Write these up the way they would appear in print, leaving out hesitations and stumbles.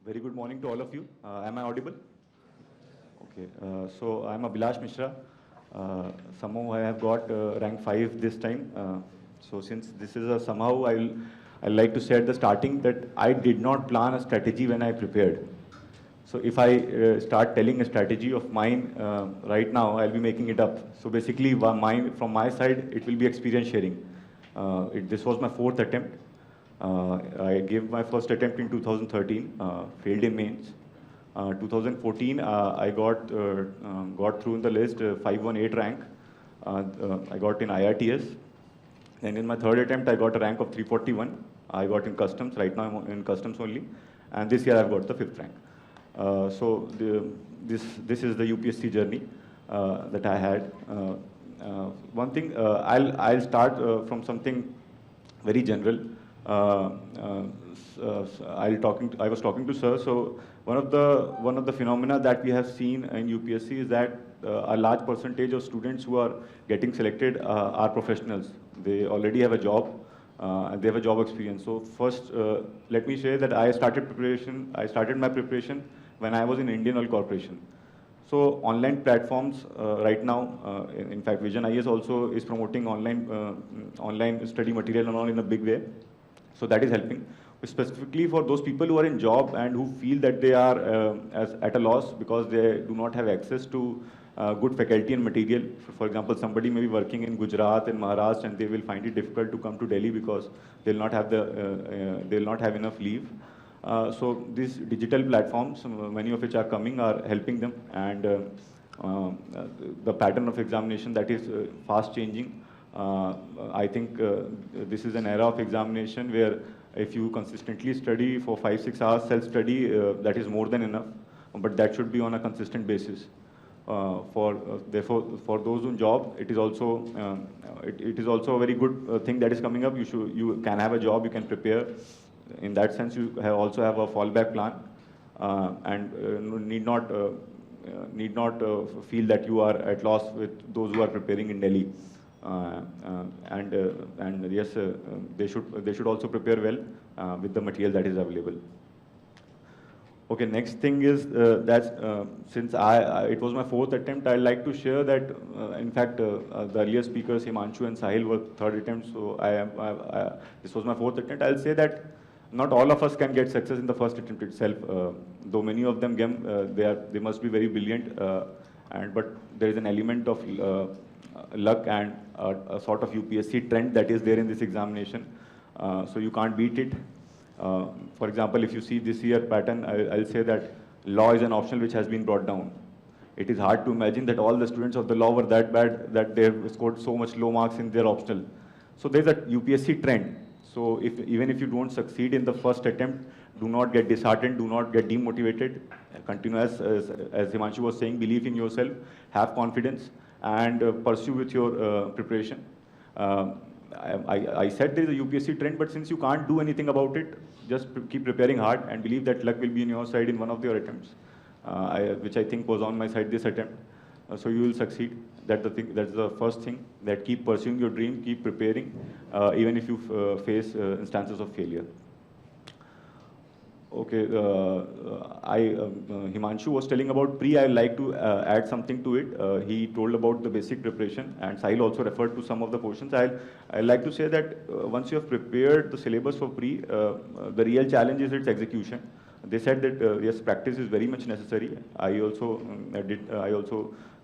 Very good morning to all of you. Am I audible? Okay. So I'm Abhilash Mishra. Somehow I have got rank 5 this time. So since this is a somehow, I'll like to say at the starting that I did not plan a strategy when I prepared. So if I start telling a strategy of mine right now, I'll be making it up. So basically, from my side, it will be experience sharing. This was my fourth attempt. I gave my first attempt in 2013, failed in mains. 2014, I got through in the list, 518 rank. I got in IRTS. And in my third attempt, I got a rank of 341. I got in customs. Right now, I'm in customs only. And this year, I've got the fifth rank. This is the UPSC journey that I had. One thing, I'll start from something very general. I was talking to sir. So one of the phenomena that we have seen in UPSC is that a large percentage of students who are getting selected are professionals. They already have a job and they have a job experience. So first, let me say that I started my preparation when I was in Indian Oil Corporation. So online platforms right now, in fact, Vision IS also is promoting online study material and all in a big way. So that is helping. Specifically for those people who are in job and who feel that they are at a loss because they do not have access to good faculty and material. For example, somebody may be working in Gujarat and Maharashtra and they will find it difficult to come to Delhi because they'll not have enough leave. So these digital platforms, many of which are coming, are helping them, and the pattern of examination that is fast changing. I think this is an era of examination where if you consistently study for 5-6 hours self-study, that is more than enough, but that should be on a consistent basis. Therefore, for those in job, it is also a very good thing that is coming up. You can have a job, you can prepare. In that sense, you also have a fallback plan, and need not feel that you are at loss with those who are preparing in Delhi. And yes, they should also prepare well with the material that is available. Okay, next thing is that since it was my fourth attempt, I'd like to share that in fact the earlier speakers Himanshu and Sahil were third attempts, so this was my fourth attempt. I'll say that not all of us can get success in the first attempt itself. Though many of them they must be very brilliant, but there is an element of luck and a sort of UPSC trend that is there in this examination. So you can't beat it. For example, if you see this year pattern, I'll say that law is an optional which has been brought down. It is hard to imagine that all the students of the law were that bad that they have scored so much low marks in their optional. So there's a UPSC trend. So even if you don't succeed in the first attempt, do not get disheartened, do not get demotivated. Continue as Himanshu was saying, believe in yourself, have confidence, and pursue with your preparation. I said there is a UPSC trend, but since you can't do anything about it, just keep preparing hard and believe that luck will be on your side in one of your attempts, which I think was on my side this attempt. So you will succeed. That's the first thing. That keep pursuing your dream, keep preparing, even if you face instances of failure. Okay, Himanshu was telling about pre. I'd like to add something to it. He told about the basic preparation, and Sahil also referred to some of the portions. I'd like to say that once you have prepared the syllabus for pre, the real challenge is its execution. They said that yes, practice is very much necessary. I also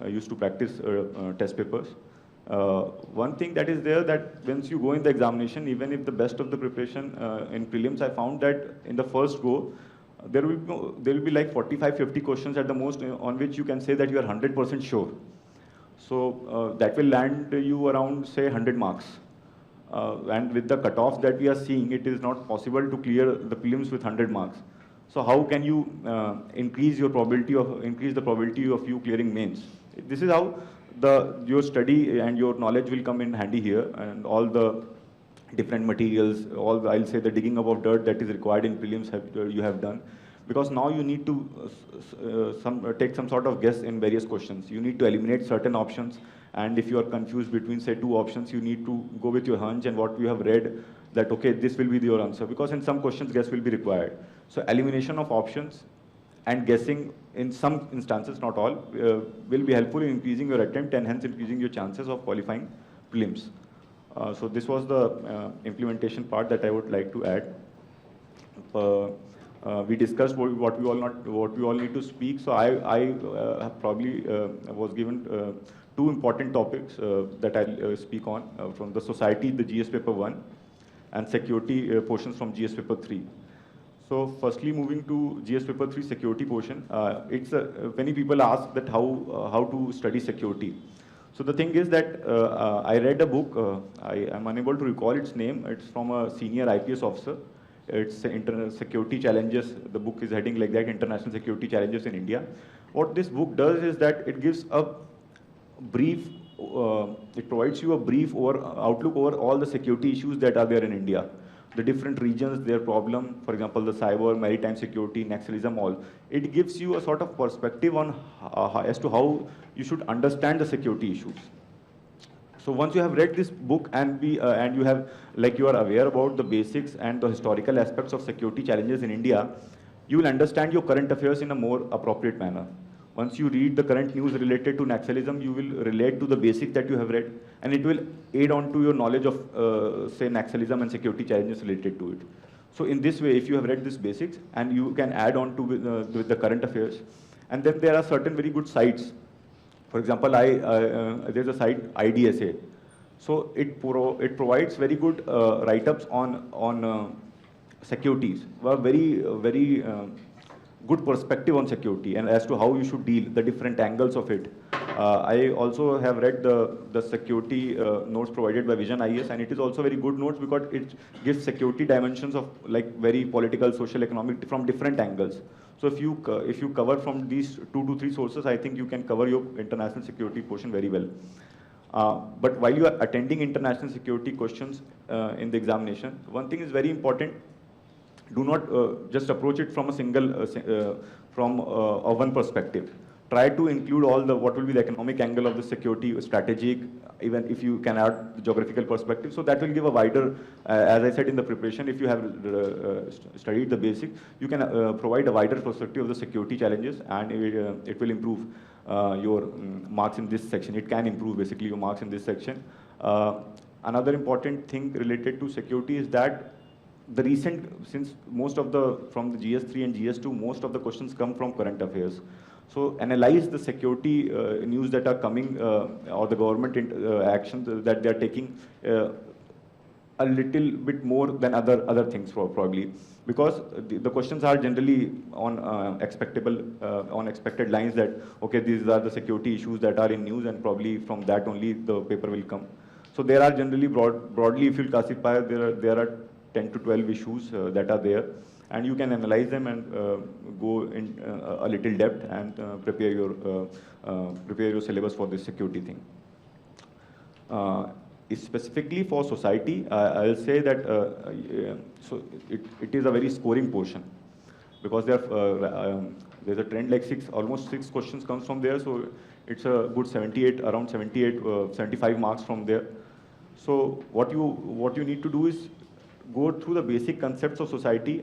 used to practice test papers. One thing that is there, that once you go in the examination, even if the best of the preparation in prelims, I found that in the first go, there will be like 45-50 questions at the most on which you can say that you are 100% sure. So that will land you around, say, 100 marks. And with the cutoff that we are seeing, it is not possible to clear the prelims with 100 marks. So how can you increase the probability of you clearing mains? This is how your study and your knowledge will come in handy here, and all the different materials, I'll say the digging up of dirt that is required in prelims you have done. because now you need to take some sort of guess in various questions. You need to eliminate certain options, and if you are confused between, say, two options, you need to go with your hunch and what you have read, that, okay, this will be your answer, because in some questions, guess will be required. So elimination of options and guessing in some instances, not all, will be helpful in increasing your attempt and hence increasing your chances of qualifying prelims. So this was the implementation part that I would like to add. We discussed what we all need to speak. So I probably was given two important topics that I'll speak on from the society, the GS paper 1, and security portions from GS paper 3. So firstly, moving to GS paper 3 security portion, many people ask that how to study security. So the thing is that I read a book, I am unable to recall its name, it's from a senior IPS officer. It's International Security Challenges, the book is heading like that, International Security Challenges in India. What this book does is that it gives a brief, it provides you a brief outlook over all the security issues that are there in India. The different regions, their problem, for example, the cyber, maritime security, Naxalism, all. It gives you a sort of perspective on as to how you should understand the security issues. So once you have read this book and you are aware about the basics and the historical aspects of security challenges in India, you will understand your current affairs in a more appropriate manner. Once you read the current news related to Naxalism, you will relate to the basics that you have read, and it will aid on to your knowledge of, say, Naxalism and security challenges related to it. So in this way, if you have read this basics, and you can add on to with the current affairs, and then there are certain very good sites. For example, there's a site IDSA. So it provides very good write-ups on securities, very good perspective on security and as to how you should deal the different angles of it. I also have read the security notes provided by Vision IS, and it is also very good notes because it gives security dimensions of like very political, social, economic from different angles. So if you cover from these 2 to 3 sources, I think you can cover your international security portion very well. But while you are attending international security questions in the examination, one thing is very important. Do not just approach it from a single, from one perspective. Try to include all what will be the economic angle of the security, strategic, even if you can add the geographical perspective. So that will give a wider, as I said in the preparation, if you have studied the basics, you can provide a wider perspective of the security challenges, and it will improve your marks in this section. It can improve basically your marks in this section. Another important thing related to security is that since most of from the GS3 and GS2, most of the questions come from current affairs. So analyze the security news that are coming or the government actions that they are taking a little bit more than other things probably, because the questions are generally on expected lines that, okay, these are the security issues that are in news, and probably from that only the paper will come. So there are generally broadly, if you classify, there are 10 to 12 issues that are there, and you can analyze them and go in a little depth and prepare your syllabus for this security thing. Specifically for society, I'll say that so it is a very scoring portion, because there's a trend like almost six questions comes from there, so it's a good 75 marks from there. So what you need to do is go through the basic concepts of society.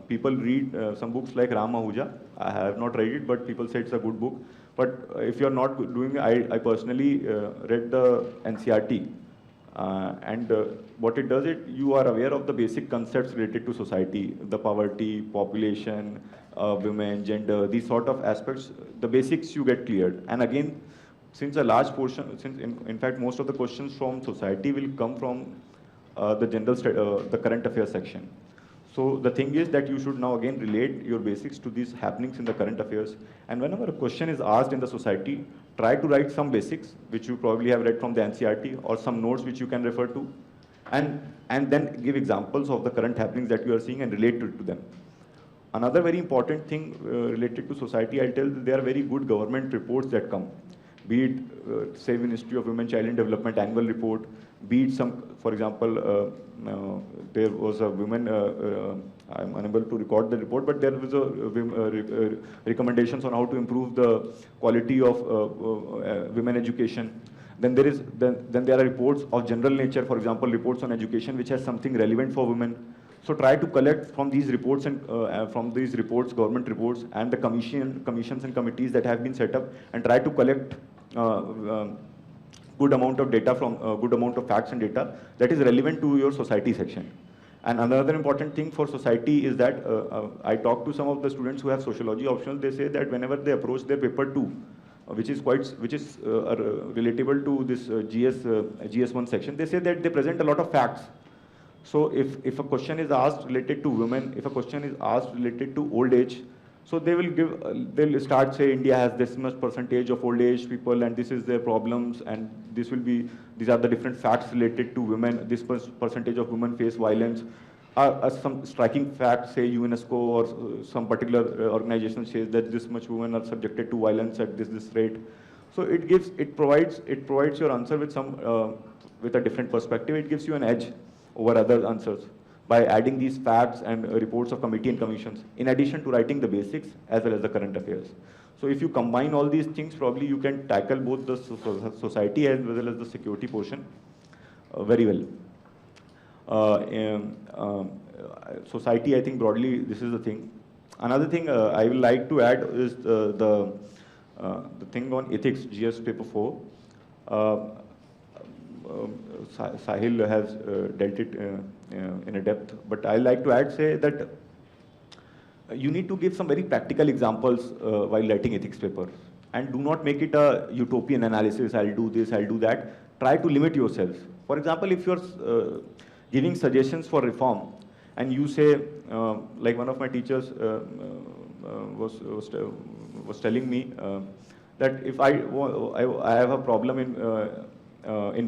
People read some books like Ram Ahuja. I have not read it, but people say it's a good book. But if you're not doing it, I personally read the NCERT. And what it does, you are aware of the basic concepts related to society, the poverty, population, women, gender, these sort of aspects, the basics you get cleared. And again, since a large portion, in fact most of the questions from society will come from the current affairs section. So the thing is that you should now again relate your basics to these happenings in the current affairs. And whenever a question is asked in the society, try to write some basics, which you probably have read from the NCERT, or some notes which you can refer to, and then give examples of the current happenings that you are seeing and relate to them. Another very important thing related to society, I'll tell, there are very good government reports that come. Be it, say, Ministry of Women, Child and Development annual report, be it some, for example, there was a women I'm unable to record the report, but there was a recommendations on how to improve the quality of women education. Then there are reports of general nature, for example, reports on education which has something relevant for women. So try to collect from these reports and government reports, and the commissions and committees that have been set up, and try to collect good amount of data from good amount of facts and data that is relevant to your society section. And another important thing for society is that I talked to some of the students who have sociology optional. They say that whenever they approach their paper 2, which is relatable to this GS1 section, they say that they present a lot of facts. So if a question is asked related to women, if a question is asked related to old age, so they'll start say India has this much percentage of old age people and this is their problems, and these are the different facts related to women. This percentage of women face violence. Some striking facts, say UNESCO or some particular organization says that this much women are subjected to violence at this rate. So it provides your answer with with a different perspective. It gives you an edge over other answers by adding these facts and reports of committee and commissions, in addition to writing the basics as well as the current affairs. So if you combine all these things, probably you can tackle both the society as well as the security portion very well. Society, I think broadly, this is the thing. Another thing I would like to add is the thing on ethics, GS paper 4. Sahil has dealt it in a depth, but I like to add, say that you need to give some very practical examples while writing ethics paper, and do not make it a utopian analysis. I'll do this, I'll do that. Try to limit yourself. For example, if you're giving suggestions for reform, and you say, like one of my teachers was telling me that if I have a problem in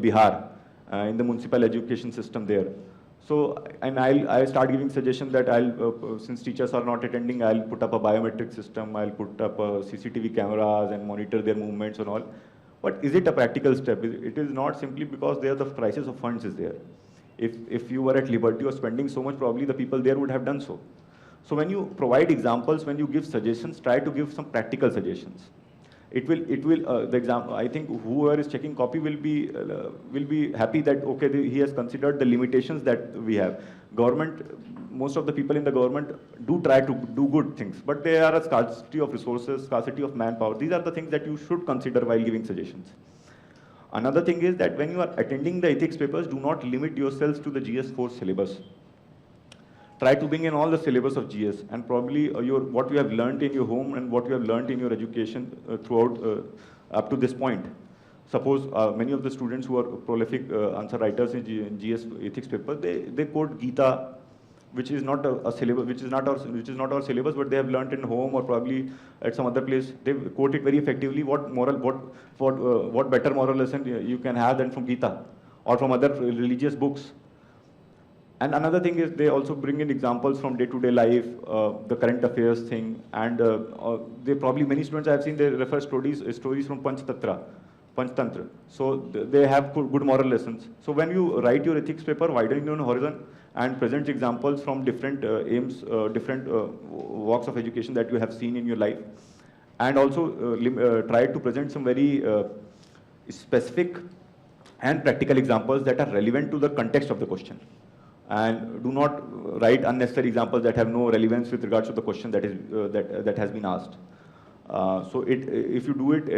Bihar, in the municipal education system there. So, and I start giving suggestions that since teachers are not attending, I'll put up a biometric system, I'll put up CCTV cameras and monitor their movements and all. But is it a practical step? It is not, simply because there the crisis of funds is there. If you were at liberty of spending so much, probably the people there would have done so. So when you provide examples, when you give suggestions, try to give some practical suggestions. The example, I think whoever is checking copy will be happy that, okay, he has considered the limitations that we have. Government, most of the people in the government do try to do good things, but there are a scarcity of resources, scarcity of manpower. These are the things that you should consider while giving suggestions. Another thing is that when you are attending the ethics papers, do not limit yourselves to the GS4 syllabus. Try to bring in all the syllabus of GS, and probably what you have learned in your home and what you have learned in your education throughout up to this point. Suppose many of the students who are prolific answer writers in GS ethics paper, they quote Gita, which is not a syllabus, which is not our syllabus, but they have learned in home or probably at some other place. They quote it very effectively. What better moral lesson you can have than from Gita or from other religious books? And another thing is they also bring in examples from day-to-day life, the current affairs thing, and they probably, many students I have seen, they refer stories from Panchtantra. So they have good moral lessons. So when you write your ethics paper, widen your horizon and present examples from different aims, different walks of education that you have seen in your life, and also try to present some very specific and practical examples that are relevant to the context of the question. And do not write unnecessary examples that have no relevance with regards to the question that has been asked. So if you do it,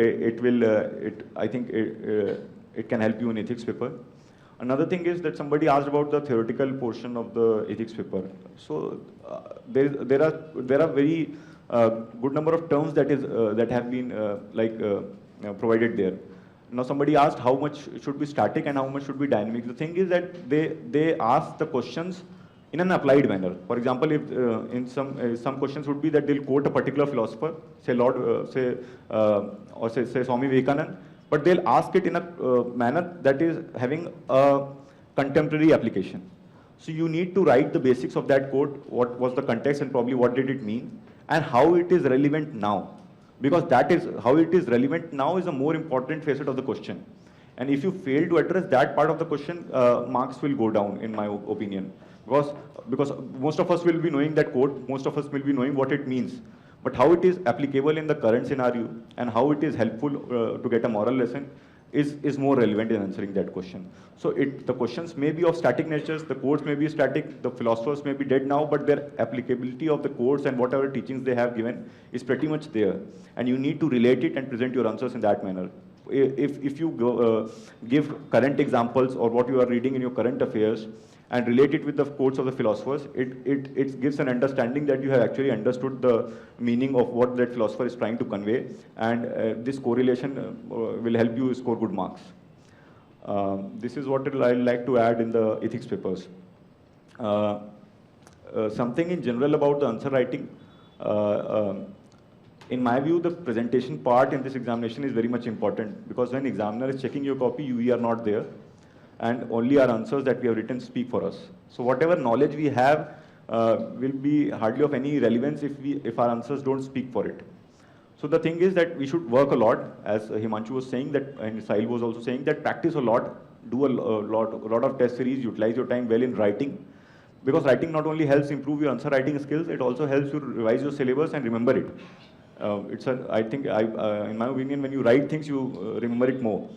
I think it can help you in ethics paper. Another thing is that somebody asked about the theoretical portion of the ethics paper. So there are very good number of terms that have been provided there. Now somebody asked how much should be static and how much should be dynamic. The thing is that they ask the questions in an applied manner. For example, if in some questions would be that they'll quote a particular philosopher, say say Swami Vivekananda, but they'll ask it in a manner that is having a contemporary application. So you need to write the basics of that quote, what was the context and probably what did it mean, and how it is relevant now. Because that is how it is relevant now is a more important facet of the question. And if you fail to address that part of the question, marks will go down, in my opinion. Because most of us will be knowing that code, most of us will be knowing what it means. But how it is applicable in the current scenario and how it is helpful to get a moral lesson is more relevant in answering that question. So the questions may be of static natures, the codes may be static, the philosophers may be dead now, but their applicability of the codes and whatever teachings they have given is pretty much there. And you need to relate it and present your answers in that manner. If you give current examples or what you are reading in your current affairs and relate it with the quotes of the philosophers, it gives an understanding that you have actually understood the meaning of what that philosopher is trying to convey, and this correlation will help you score good marks. This is what I'd like to add in the ethics papers. Something in general about the answer writing. In my view, the presentation part in this examination is very much important, because when examiner is checking your copy, we are not there, and only our answers that we have written speak for us. So whatever knowledge we have will be hardly of any relevance if our answers don't speak for it. So the thing is that we should work a lot, as Himanshu was saying that, and Sahil was also saying that, practice a lot, do a lot of test series, utilize your time well in writing, because writing not only helps improve your answer writing skills, it also helps you revise your syllabus and remember it. I think, in my opinion, when you write things, you remember it more.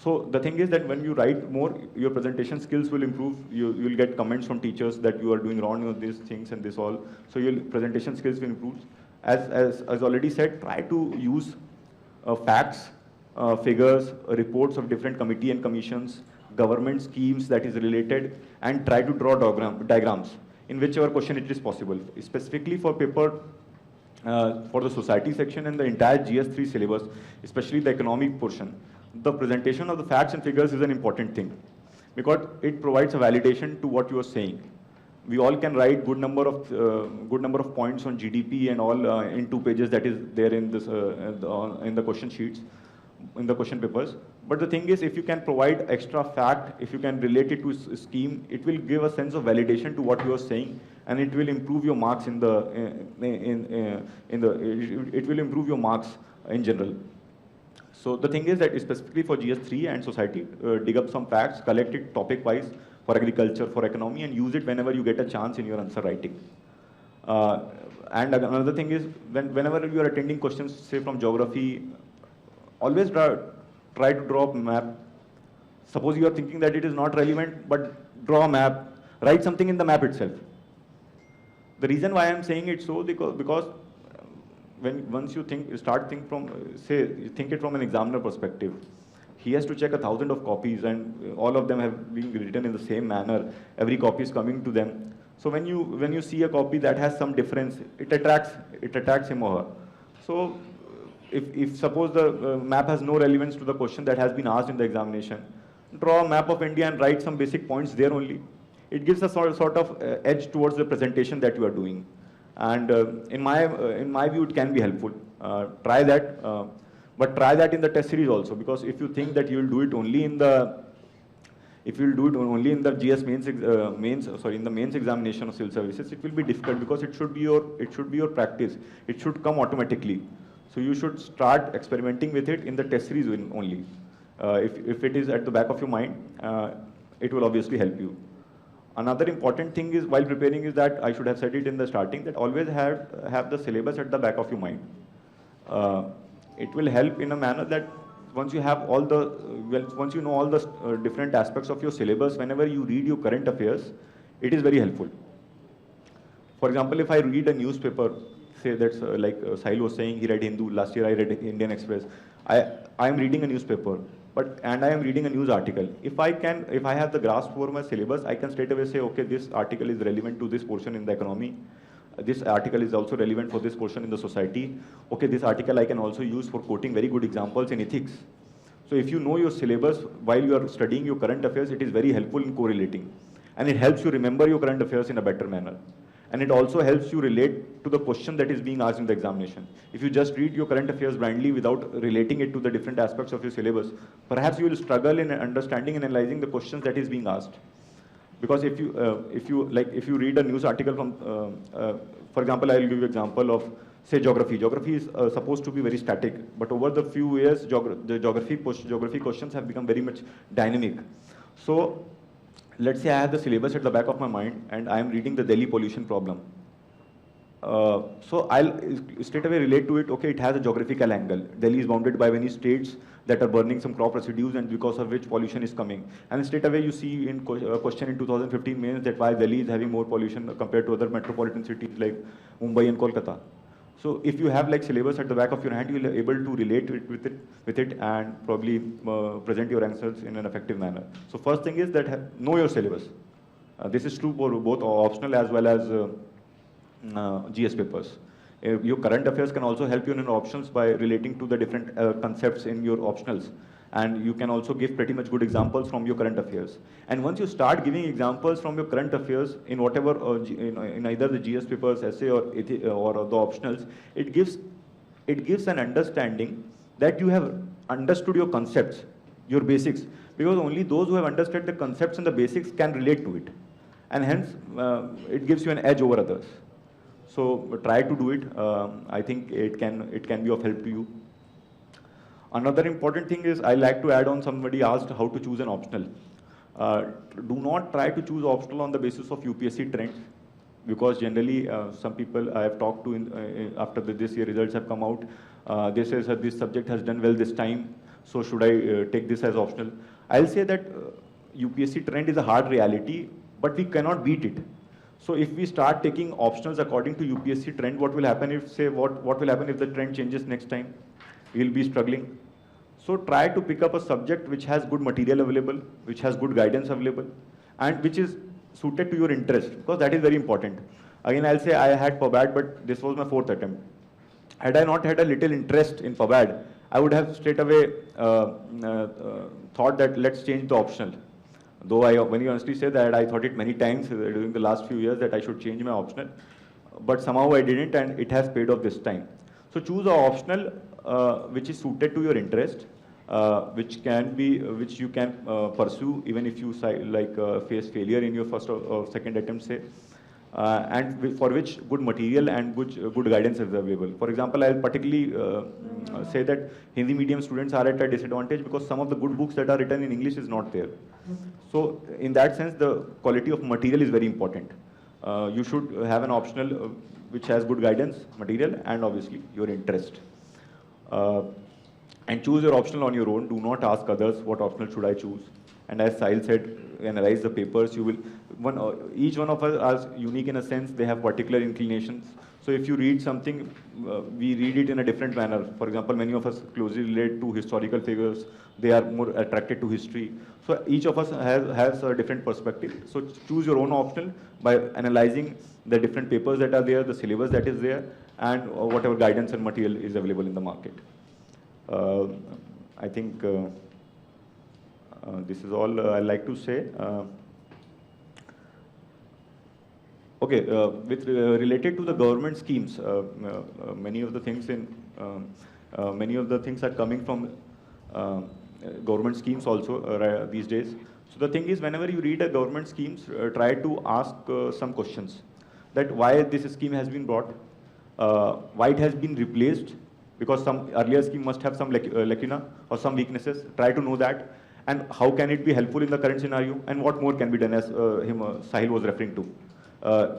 So the thing is that when you write more, your presentation skills will improve. You will get comments from teachers that you are doing wrong on these things and this all. So your presentation skills will improve. As already said, try to use facts, figures, reports of different committee and commissions, government schemes that is related, and try to draw diagrams in whichever question it is possible. Specifically for paper, for the society section and the entire GS3 syllabus, especially the economic portion, the presentation of the facts and figures is an important thing, because it provides a validation to what you are saying. We all can write good number of points on GDP and all in 2 pages that is there in this in the question sheets, in the question papers. But the thing is, if you can provide extra fact, if you can relate it to a scheme, it will give a sense of validation to what you are saying, and it will improve your marks it will improve your marks in general. So the thing is that specifically for GS3 and society, dig up some facts, collect it topic-wise for agriculture, for economy, and use it whenever you get a chance in your answer writing. And another thing is, whenever you are attending questions, say from geography, always try to draw a map. Suppose you are thinking that it is not relevant, but draw a map, write something in the map itself. The reason why I am saying it so, because once you think it from an examiner perspective, he has to check 1,000 of copies, and all of them have been written in the same manner. Every copy is coming to them. So when you see a copy that has some difference, it attracts him or her. So if suppose the map has no relevance to the question that has been asked in the examination, draw a map of India and write some basic points there only. It gives a sort of edge towards the presentation that you are doing. And in my view, it can be helpful. Try that, but try that in the test series also, because if you think that you will do it only in the GS in the mains examination of civil services, it will be difficult, because it should be your practice. It should come automatically. So you should start experimenting with it in the test series only. If it is at the back of your mind, it will obviously help you. Another important thing is, while preparing, is that I should have said it in the starting, that always have the syllabus at the back of your mind. It will help in a manner that once you know all the different aspects of your syllabus, whenever you read your current affairs, it is very helpful. For example, if I read a newspaper, say that's like Sahil was saying, he read Hindu. Last year I read Indian Express. I am reading a newspaper, and I am reading a news article. If I have the grasp for my syllabus, I can straight away say, okay, this article is relevant to this portion in the economy. This article is also relevant for this portion in the society. Okay, this article I can also use for quoting very good examples in ethics. So if you know your syllabus while you are studying your current affairs, it is very helpful in correlating. And it helps you remember your current affairs in a better manner. And it also helps you relate to the question that is being asked in the examination. If you just read your current affairs blindly without relating it to the different aspects of your syllabus, perhaps you will struggle in understanding and analyzing the questions that is being asked. Because if you read a news article from, for example, I will give you an example of, say, geography. Geography is supposed to be very static, but over the few years, the geography questions have become very much dynamic. So let's say I have the syllabus at the back of my mind and I am reading the Delhi pollution problem. So I'll straight away relate to it. Okay, it has a geographical angle. Delhi is bounded by many states that are burning some crop residues, and because of which pollution is coming. And straight away you see in question in 2015 means that why Delhi is having more pollution compared to other metropolitan cities like Mumbai and Kolkata. So if you have like syllabus at the back of your hand, you'll be able to relate with it and probably present your answers in an effective manner. So first thing is that know your syllabus. This is true for both optional as well as GS papers. Your current affairs can also help you in options by relating to the different concepts in your optionals. And you can also give pretty much good examples from your current affairs. And once you start giving examples from your current affairs in whatever, in either the GS papers, essay or the optionals, it gives an understanding that you have understood your concepts, your basics, because only those who have understood the concepts and the basics can relate to it. And hence, it gives you an edge over others. So try to do it. I think it can be of help to you. Another important thing is I like to add on, somebody asked how to choose an optional. Do not try to choose optional on the basis of UPSC trends, because generally some people I have talked to after this year results have come out, they say that this subject has done well this time, so should I take this as optional? I'll say that UPSC trend is a hard reality, but we cannot beat it. So if we start taking optionals according to UPSC trend, what will happen if the trend changes next time? We'll be struggling. So try to pick up a subject which has good material available, which has good guidance available, and which is suited to your interest, because that is very important. Again, I'll say I had PubAD, but this was my 4th attempt. Had I not had a little interest in PubAD, I would have straight away thought that let's change the optional. Though I, when you honestly say that, I thought it many times during the last few years that I should change my optional, but somehow I didn't, and it has paid off this time. So choose an optional which is suited to your interest, which you can pursue even if you face failure in your first or second attempt, say, and for which good material and good guidance is available. For example, I'll particularly say that Hindi medium students are at a disadvantage because some of the good books that are written in English is not there. So in that sense, the quality of material is very important. You should have an optional which has good guidance, material, and obviously your interest. And choose your optional on your own. Do not ask others what optional should I choose. And as Sahil said, analyze the papers. Each one of us are unique in a sense. They have particular inclinations. So if you read something, we read it in a different manner. For example, many of us closely relate to historical figures. They are more attracted to history. So each of us has a different perspective. So choose your own optional by analyzing the different papers that are there, the syllabus that is there, and whatever guidance and material is available in the market. I think this is all I like to say. Okay, related to the government schemes, many of the things are coming from government schemes also these days. So the thing is, whenever you read a government schemes, try to ask some questions. That why this scheme has been brought, why it has been replaced, because some earlier scheme must have some lacuna or some weaknesses. Try to know that, and how can it be helpful in the current scenario, and what more can be done, as Sahil was referring to.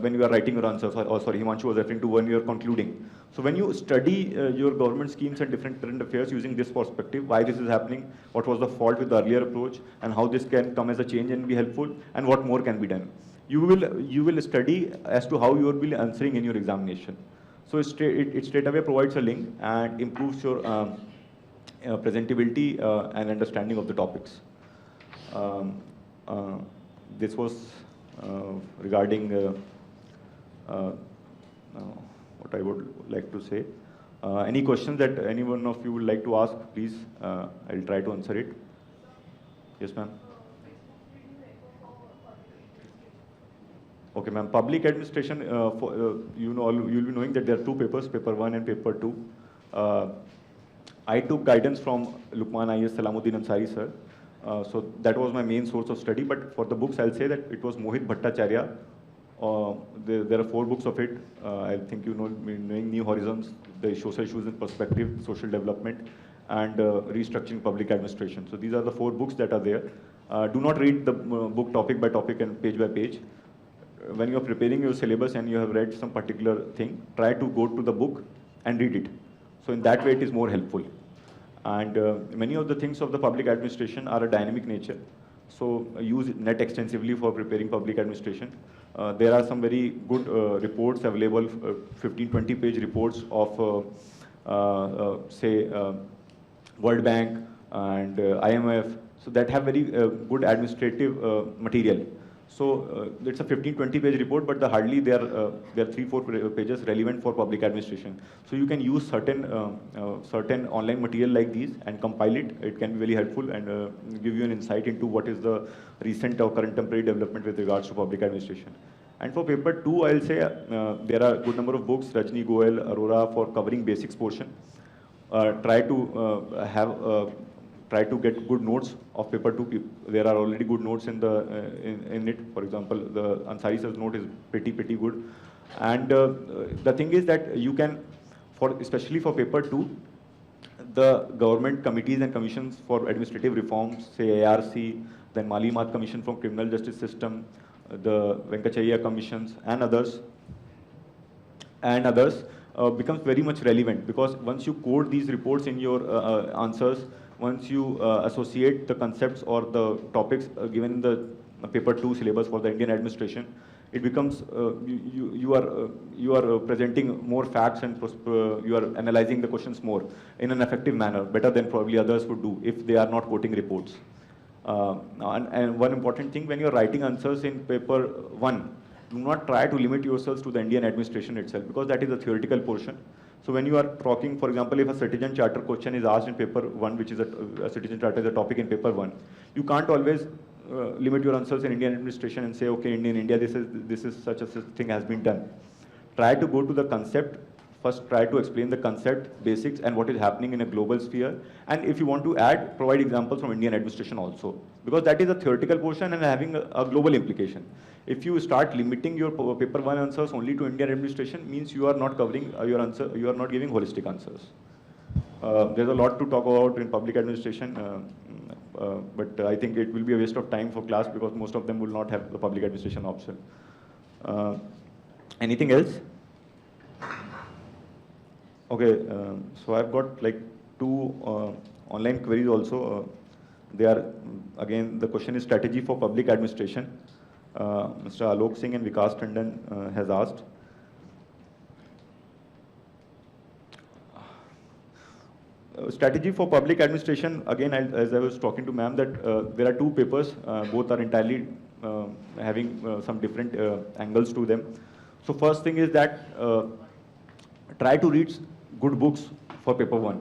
When you are writing your answers, or sorry, Himanshu was referring to when you are concluding. So when you study your government schemes and different current affairs using this perspective, why this is happening, what was the fault with the earlier approach, and how this can come as a change and be helpful, and what more can be done. You will study as to how you will be answering in your examination. So it straight away provides a link and improves your presentability and understanding of the topics. This was regarding what I would like to say. Any questions that any one of you would like to ask, please, I'll try to answer it. Yes, ma'am. Okay, ma'am. Public administration, you'll be knowing that there are two papers, paper 1 and paper 2. I took guidance from Luqman IAS Salamuddin Ansari sir. So that was my main source of study. But for the books, I'll say that it was Mohit Bhattacharya. There are 4 books of it. I think you know, knowing New Horizons, the social issues in perspective, social development, and Restructuring Public Administration. So these are the 4 books that are there. Do not read the book topic by topic and page by page. When you are preparing your syllabus and you have read some particular thing, try to go to the book and read it. So in that way, it is more helpful. And many of the things of the public administration are a dynamic nature. So use net extensively for preparing public administration. There are some very good reports available, 15-20 page reports of, say, World Bank and IMF, so that have very good administrative material. So it's a 15-20 page report, but hardly there are 3-4 pages relevant for public administration. So you can use certain online material like these and compile it. It can be very helpful and give you an insight into what is the recent or current temporary development with regards to public administration. And for paper 2, I'll say there are a good number of books, Rajni Goel, Arora, for covering basics portion. Try to get good notes of paper 2. There are already good notes in it. For example, the Ansari sir's note is pretty good. And the thing is that you can, especially for paper 2, the government committees and commissions for administrative reforms, say ARC, then Malimat Commission for Criminal Justice System, the Venkachayya commissions and others, becomes very much relevant, because once you code these reports in your answers, once you associate the concepts or the topics given in the paper 2 syllabus for the Indian administration, it becomes, you are presenting more facts and you are analyzing the questions more in an effective manner, better than probably others would do if they are not quoting reports. And one important thing, when you are writing answers in paper 1, do not try to limit yourselves to the Indian administration itself, because that is a theoretical portion. So when you are talking, for example, if a citizen charter question is asked in paper 1, which is a citizen charter is a topic in paper 1, you can't always limit your answers in Indian administration and say, okay, in India, this is such a thing has been done. Try to go to the concept. First, try to explain the concept, basics, and what is happening in a global sphere. And if you want to add, provide examples from Indian administration also, because that is a theoretical portion and having a global implication. If you start limiting your paper 1 answers only to Indian administration, means you are not covering your answer, you are not giving holistic answers. There's a lot to talk about in public administration, but I think it will be a waste of time for class, because most of them will not have the public administration option. Anything else? Okay, so I've got like 2 online queries also. They are, again, the question is strategy for public administration. Mr. Alok Singh and Vikas Tandon has asked. Strategy for public administration, again, as I was talking to ma'am, that there are 2 papers, both are entirely having some different angles to them. So first thing is that try to read good books for paper 1.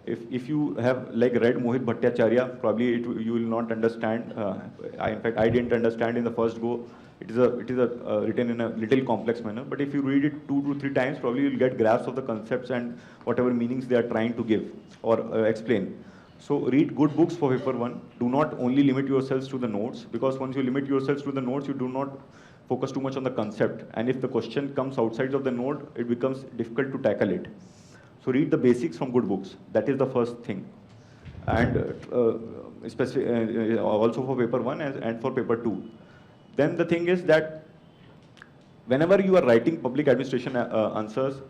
If you have like read Mohit Bhattacharya, probably you will not understand. In fact, I didn't understand in the first go. It is written in a little complex manner. But if you read it 2 to 3 times, probably you'll get grasp of the concepts and whatever meanings they are trying to give or explain. So read good books for paper 1. Do not only limit yourselves to the notes, because once you limit yourselves to the notes, you do not focus too much on the concept. And if the question comes outside of the note, it becomes difficult to tackle it. So read the basics from good books. That is the first thing. And also for paper 1 and for paper 2. Then the thing is that whenever you are writing public administration answers,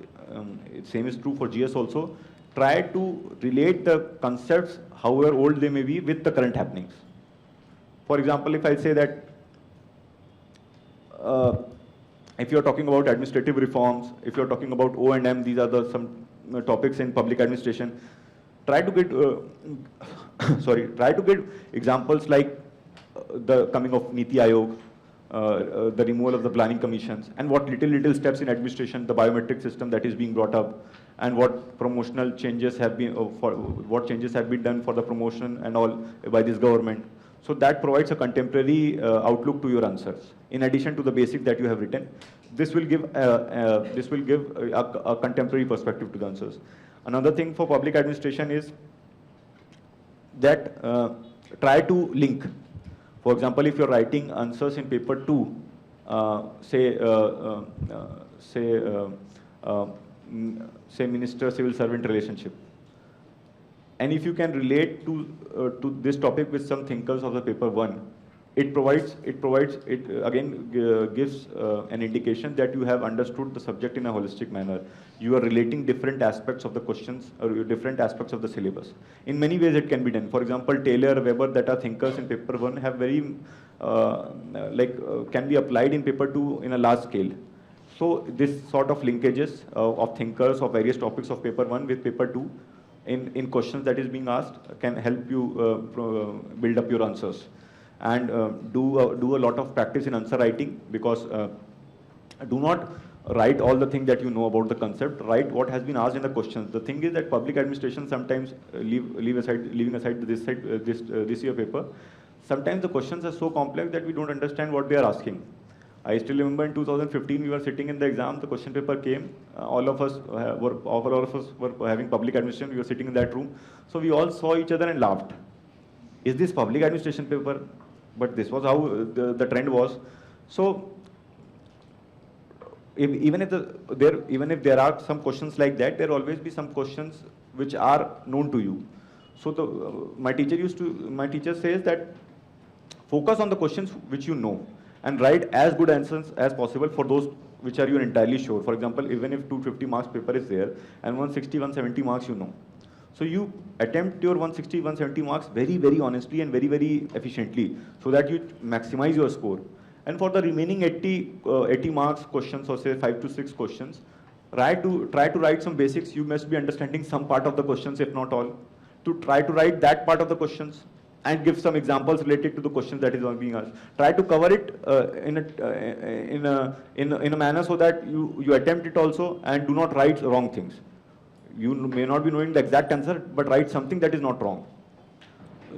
same is true for GS also, try to relate the concepts, however old they may be, with the current happenings. For example, if I say that if you are talking about administrative reforms, if you are talking about O&M, these are some topics in public administration, try to get try to get examples like the coming of Niti Aayog, the removal of the planning commissions, and what little steps in administration, the biometric system that is being brought up, and what promotional changes have been what changes have been done for the promotion and all by this government. So that provides a contemporary outlook to your answers. In addition to the basics that you have written, this will give a contemporary perspective to the answers. Another thing for public administration is that try to link. For example, if you're writing answers in paper 2, say minister-civil servant relationship, And if you can relate to this topic with some thinkers of the paper one, it again gives an indication that you have understood the subject in a holistic manner. You are relating different aspects of the questions or different aspects of the syllabus. In many ways it can be done. For example, Taylor, Weber, that are thinkers in paper one have very, can be applied in paper two in a large scale. So this sort of linkages of thinkers of various topics of paper one with paper two in questions that is being asked can help you build up your answers. And do a lot of practice in answer writing, because do not write all the things that you know about the concept. Write what has been asked in the questions. The thing is that public administration sometimes leaving aside this year paper, sometimes the questions are so complex that we don't understand what they are asking. I still remember in 2015 we were sitting in the exam, the question paper came, all of us were having public administration, we were sitting in that room, so we all saw each other and laughed. Is this public administration paper? But this was how the trend was. So even if there are some questions like that, there will always be some questions which are known to you. So my teacher says that focus on the questions which you know and write as good answers as possible for those which are you entirely sure. For example, even if 250 marks paper is there and 160, 170 marks you know. So you attempt your 160, 170 marks very, very honestly and very, very efficiently so that you maximize your score. And for the remaining 80 marks questions, or say 5 to 6 questions, try to write some basics. You must be understanding some part of the questions, if not all. To try to write that part of the questions and give some examples related to the questions that is being asked. Try to cover it in a manner so that you attempt it also and do not write wrong things. You may not be knowing the exact answer, but write something that is not wrong.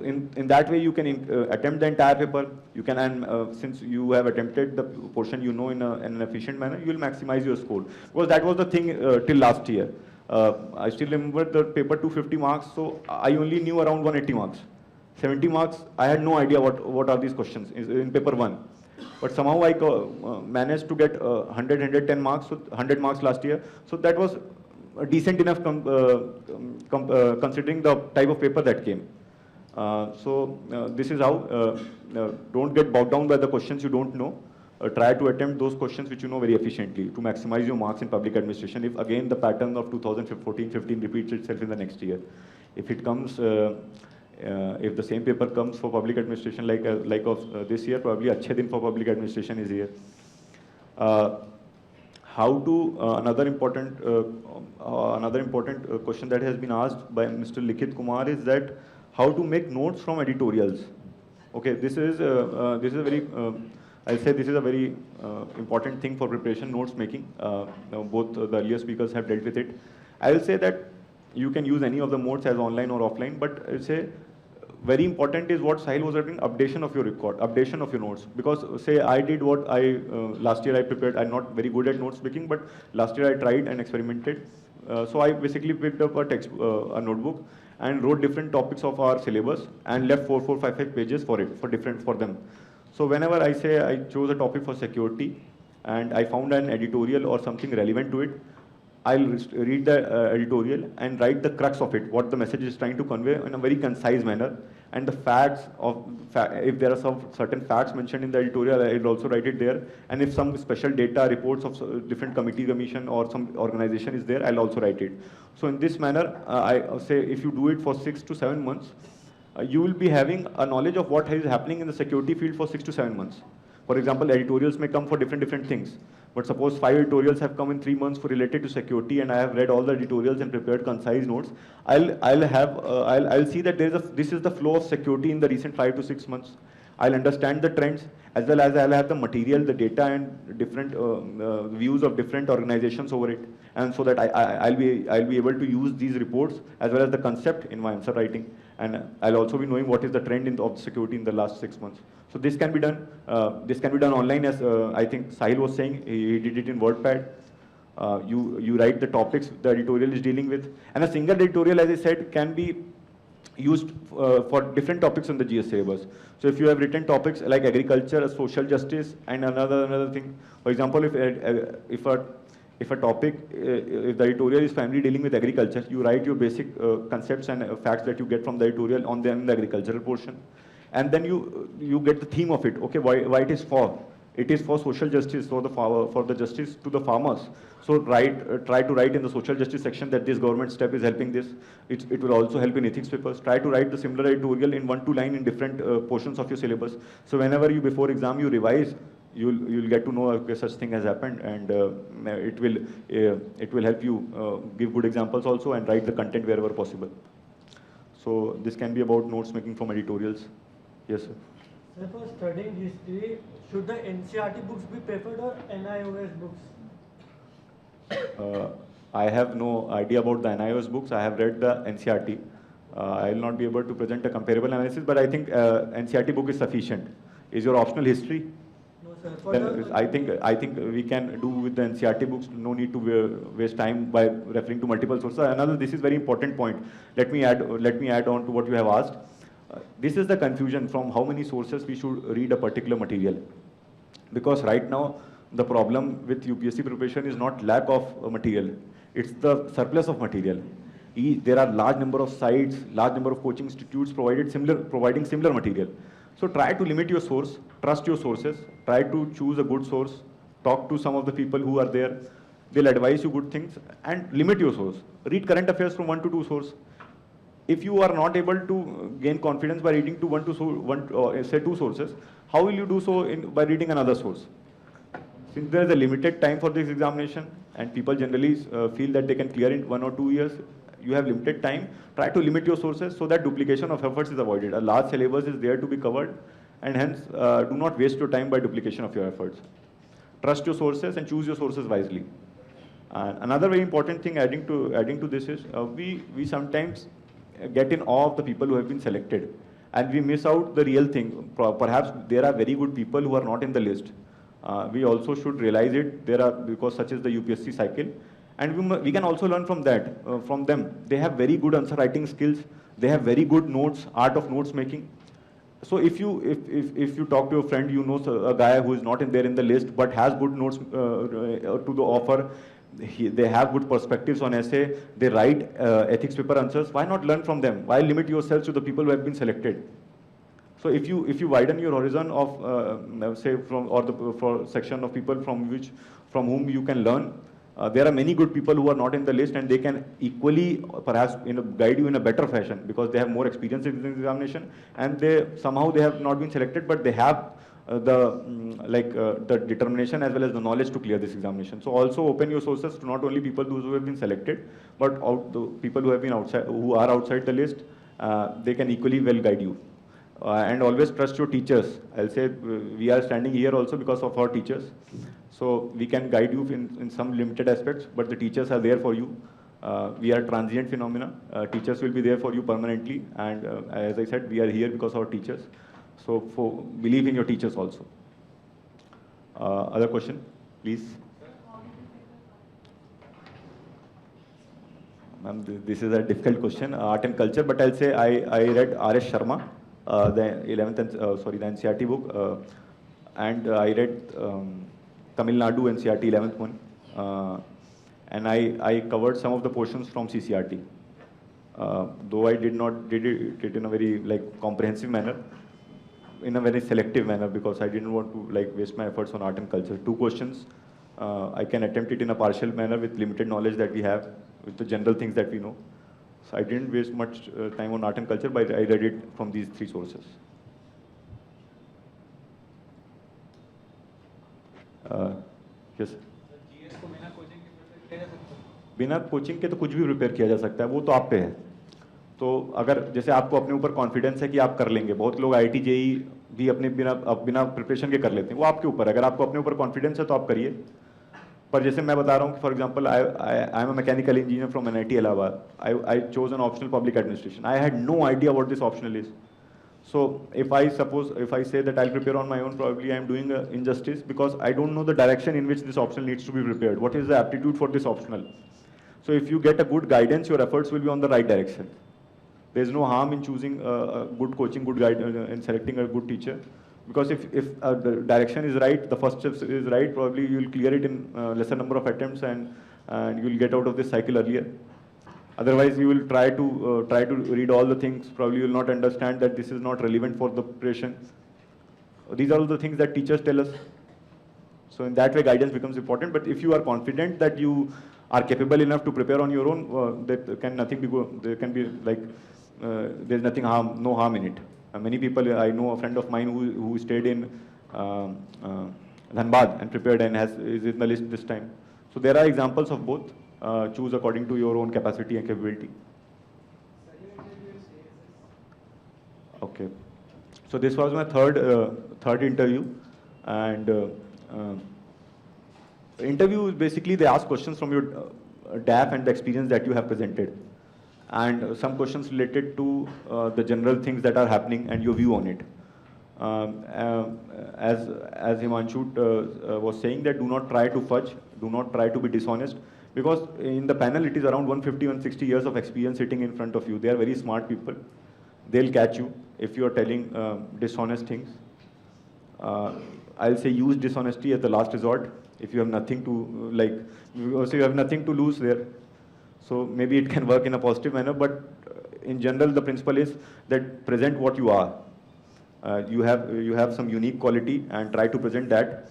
In that way, you can attempt the entire paper. You can, and since you have attempted the portion you know in an efficient manner, you will maximize your score. Because that was the thing till last year. I still remember the paper 250 marks, so I only knew around 180 marks. 70 marks, I had no idea what are these questions in paper one. But somehow I managed to get 100, 110 marks, so 100 marks last year. So that was decent enough considering the type of paper that came. This is how, don't get bogged down by the questions you don't know. Try to attempt those questions which you know very efficiently to maximize your marks in public administration. If again the pattern of 2014-15 repeats itself in the next year. If it comes, if the same paper comes for public administration like of this year, probably achhe din for public administration is here. Another important question that has been asked by Mr. Likhit Kumar is that how to make notes from editorials. Okay, this is a very I'll say this is a very important thing for preparation, notes making. Both the earlier speakers have dealt with it. I will say that you can use any of the modes as online or offline, but I'll say very important is what Sahil was saying, updation of your record, updation of your notes. Because say I did what last year I prepared, I'm not very good at notes making, but last year I tried and experimented. So I basically picked up a notebook and wrote different topics of our syllabus and left 4, 5 pages for them. So whenever I say I chose a topic for security and I found an editorial or something relevant to it, I'll read the editorial and write the crux of it, what the message is trying to convey in a very concise manner. And the facts if there are some certain facts mentioned in the editorial, I'll also write it there. And if some special data reports of different commission or some organization is there, I'll also write it. So in this manner, I say if you do it for 6 to 7 months, you will be having a knowledge of what is happening in the security field for 6 to 7 months. For example, editorials may come for different things. But suppose 5 editorials have come in 3 months for related to security, and I have read all the editorials and prepared concise notes. I'll see that this is the flow of security in the recent 5 to 6 months. I'll understand the trends, as well as I'll have the material, the data, and different views of different organizations over it, and so that I'll be able to use these reports as well as the concept in my answer writing, and I'll also be knowing what is the trend of security in the last 6 months. So this can be done. This can be done online, as I think Sahil was saying. He did it in WordPad. You write the topics the editorial is dealing with, and a single editorial, as I said, can be used for different topics in the GS syllabus. So if you have written topics like agriculture, social justice, and another thing, for example, if if a topic, if the editorial is primarily dealing with agriculture, you write your basic concepts and facts that you get from the editorial on the agricultural portion. And then you get the theme of it. Okay, why it is for? It is for social justice, for the justice to the farmers. So try to write in the social justice section that this government step is helping this. It will also help in ethics papers. Try to write the similar editorial in 1-2 line in different portions of your syllabus. So whenever you, before exam, you revise, you'll get to know, okay, such thing has happened, and it will help you give good examples also and write the content wherever possible. So this can be about notes making from editorials. Yes, sir. Sir, for studying history, should the NCERT books be preferred or NIOS books? I have no idea about the NIOS books. I have read the NCERT. I will not be able to present a comparable analysis, but I think NCERT book is sufficient. Is your optional history? No, sir. Then I think we can do with the NCERT books. No need to waste time by referring to multiple sources. Another, this is very important point. Let me add on to what you have asked. This is the confusion from how many sources we should read a particular material. Because right now, the problem with UPSC preparation is not lack of material. It's the surplus of material. There are large number of sites, large number of coaching institutes providing similar material. So try to limit your source, trust your sources, try to choose a good source, talk to some of the people who are there. They'll advise you good things, and limit your source. Read current affairs from 1 to 2 sources. If you are not able to gain confidence by reading say 2 sources, how will you do so by reading another source? Since there is a limited time for this examination, and people generally feel that they can clear in 1 or 2 years, you have limited time. Try to limit your sources so that duplication of efforts is avoided. A large syllabus is there to be covered, and hence do not waste your time by duplication of your efforts. Trust your sources and choose your sources wisely. And another very important thing adding to this is we sometimes get in awe of the people who have been selected, and we miss out the real thing. Perhaps there are very good people who are not in the list. We also should realize it. Because such is the UPSC cycle, and we can also learn from them. They have very good answer writing skills. They have very good notes, art of notes making. So if you talk to your friend, you know a guy who is not in the list but has good notes to the offer. They have good perspectives on essay. They write ethics paper answers. Why not learn from them? Why limit yourselves to the people who have been selected? So if you widen your horizon of say for section of people from whom you can learn, there are many good people who are not in the list, and they can equally perhaps guide you in a better fashion because they have more experience in this examination, and they have not been selected, but they have the determination as well as the knowledge to clear this examination. So also open your sources to not only people who have been selected, but the people who are outside the list. They can equally well guide you. And always trust your teachers. I'll say we are standing here also because of our teachers. So we can guide you in some limited aspects, but the teachers are there for you. We are transient phenomena. Teachers will be there for you permanently. And as I said, we are here because of our teachers. So believe in your teachers also. Other question, please. Ma'am, this is a difficult question, art and culture, but I'll say I read R.S. Sharma, the NCERT book, and I read Tamil Nadu NCERT 11th one, and I covered some of the portions from CCRT, though I did it in a very comprehensive manner, in a very selective manner, because I didn't want to waste my efforts on art and culture. 2 questions, I can attempt it in a partial manner with limited knowledge that we have, with the general things that we know. So I didn't waste much time on art and culture, but I read it from these 3 sources. Yes. बिना coaching के तो कुछ भी prepare किया जा सकता है, वो तो आप पे है. तो अगर जैसे आपको अपने ऊपर कॉन्फिडेंस है कि आप कर लेंगे, बहुत लोग IIT JEE भी अपने बिना प्रिपरेशन के कर लेते हैं, वो आपके ऊपर है. अगर आपको अपने ऊपर कॉन्फिडेंस है तो आप करिए. पर जैसे मैं बता रहा हूँ कि for example I am a mechanical engineer from NIT Allahabad. I chose an optional public administration. I had no idea what this optional is. So if I say that I'll prepare on my own, probably I'm doing injustice, because I don't know the direction in which this optional needs to be prepared. What is the aptitude for this optional? So if you get a good guidance, your efforts will be on the right direction. There's no harm in choosing a good coaching, good guide, in selecting a good teacher, Because if the direction is right, the first step is right, probably you will clear it in lesser number of attempts, and you will get out of this cycle earlier. Otherwise, you will try to read all the things. Probably you will not understand that this is not relevant for the preparation. These are all the things that teachers tell us. So in that way, guidance becomes important. But if you are confident that you are capable enough to prepare on your own, that can nothing be there can be like there's nothing harm, no harm in it. Many people, I know a friend of mine who stayed in Dhanbad and prepared and is in the list this time. So there are examples of both. Choose according to your own capacity and capability. Okay. So this was my third interview, and interview is basically they ask questions from your DAF and the experience that you have presented, and some questions related to the general things that are happening and your view on it. As Himanshu was saying, that do not try to fudge, do not try to be dishonest, because in the panel it is around 150, 160 years of experience sitting in front of you. They are very smart people. They'll catch you if you are telling dishonest things. I'll say use dishonesty as the last resort. If you have nothing to also you have nothing to lose there. So maybe it can work in a positive manner, but in general the principle is that present what you are. You have some unique quality and try to present that.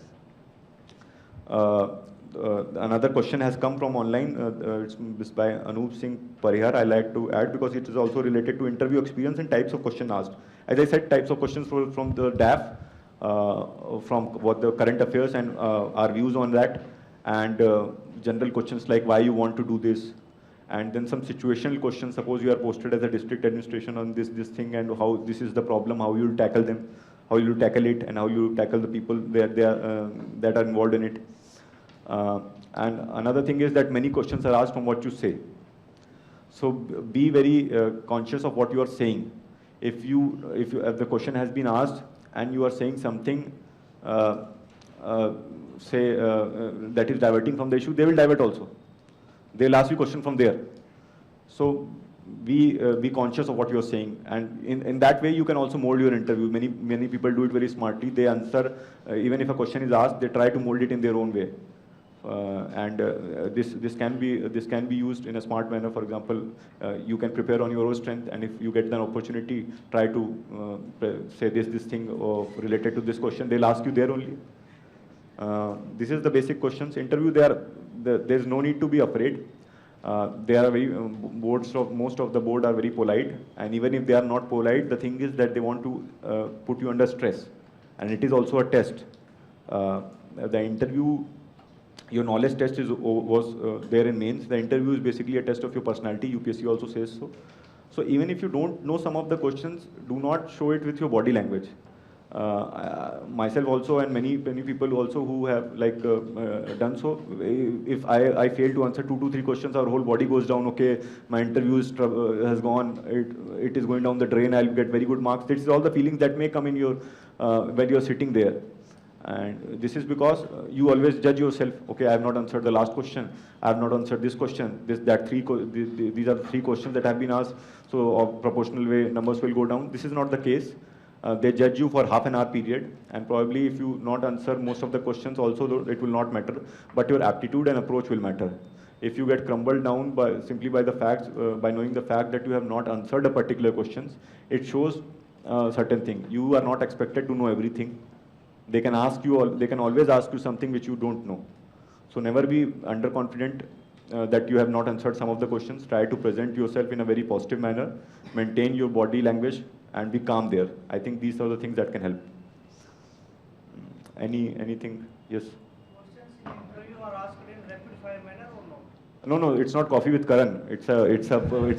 Another question has come from online. It's by Anup Singh Parihar. I like to add because it is also related to interview experience and types of questions asked. As I said, types of questions from the DAF, from what the current affairs and our views on that, and general questions like why you want to do this, and then some situational questions. Suppose you are posted as a district administration on this thing, and how this is the problem, how you will tackle them, how you will tackle it, and how you will tackle the people that are involved in it. And another thing is that many questions are asked from what you say. So be very conscious of what you are saying. If the question has been asked and you are saying something, that is diverting from the issue, they will divert also. They'll ask you question from there. So be conscious of what you're saying, and in that way you can also mold your interview. Many people do it very smartly. They answer, even if a question is asked, they try to mold it in their own way. This can be used in a smart manner. For example, you can prepare on your own strength, and if you get an opportunity, try to say this thing related to this question. They'll ask you there only. This is the basic questions. Interview, there's no need to be afraid. They are very most of the board are very polite, and even if they are not polite, the thing is that they want to put you under stress, and it is also a test. The interview, your knowledge test was there in mains. The interview is basically a test of your personality. UPSC also says so. So even if you don't know some of the questions, do not show it with your body language. Myself also, and many people also who have done so. If I fail to answer 2 to 3 questions, our whole body goes down. Okay, my interview has gone. It is going down the drain. I'll get very good marks. This is all the feelings that may come in your when you are sitting there. And this is because you always judge yourself. Okay, I have not answered the last question. I have not answered this question. These are 3 questions that have been asked. So, of proportional way, numbers will go down. This is not the case. They judge you for half an hour period, and probably if you not answer most of the questions, also it will not matter. But your aptitude and approach will matter. If you get crumbled down simply by the facts, by knowing the fact that you have not answered a particular questions, it shows certain thing. You are not expected to know everything. They can always ask you something which you don't know. So never be underconfident that you have not answered some of the questions. Try to present yourself in a very positive manner, maintain your body language, and be calm there. I think these are the things that can help. Anything? Yes? Questions in interview are asked in rapid fire manner or no? No, it's not coffee with Karan. It's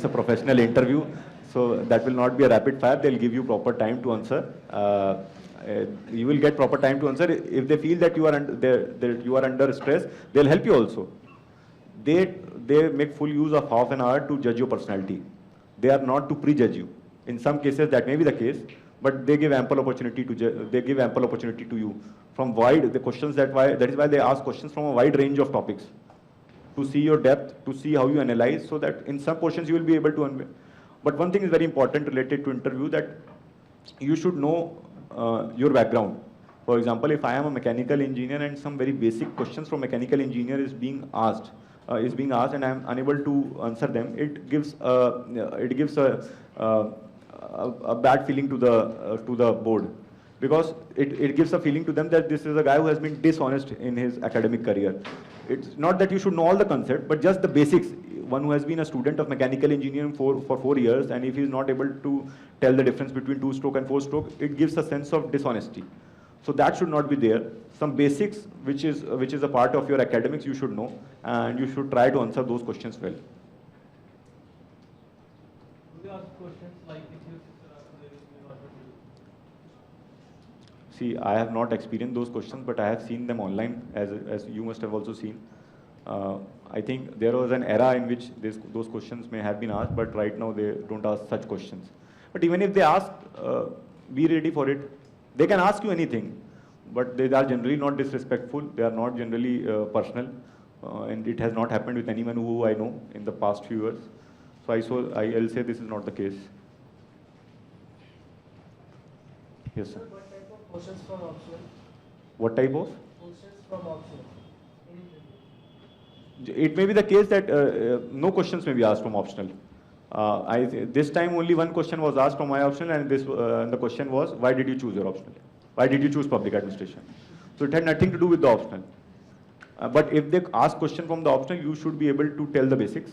a professional interview. So that will not be a rapid fire. They'll give you proper time to answer. You will get proper time to answer. If they feel that you are under stress, they'll help you also. They make full use of half an hour to judge your personality. They are not to prejudge you. In some cases that may be the case, but they give ample opportunity to you from wide the questions. That is why they ask questions from a wide range of topics, to see your depth, to see how you analyze, so that in some portions you will be able to. But one thing is very important related to interview, that you should know your background. For example, if I am a mechanical engineer and some very basic questions from mechanical engineer is being asked and I am unable to answer them, it gives a bad feeling to the board, because it gives a feeling to them that this is a guy who has been dishonest in his academic career. It's not that you should know all the concept, but just the basics. One who has been a student of mechanical engineering for 4 years, and if he is not able to tell the difference between 2-stroke and 4-stroke, it gives a sense of dishonesty. So that should not be there. Some basics, which is a part of your academics, you should know, and you should try to answer those questions well. Do you ask questions like if your sister asks you, what would you do? See, I have not experienced those questions, but I have seen them online, as you must have also seen. I think there was an era in which those questions may have been asked, but right now they don't ask such questions. But even if they ask, be ready for it. They can ask you anything, but they are generally not disrespectful. They are not generally personal, and it has not happened with anyone who I know in the past few years. So I'll say this is not the case. Yes, sir. What type of questions from optional? What type of? Questions from optional. It may be the case that no questions may be asked from optional. This time only one question was asked from my optional, and the question was, why did you choose your optional? Why did you choose public administration? So it had nothing to do with the optional. But if they ask question from the optional, you should be able to tell the basics,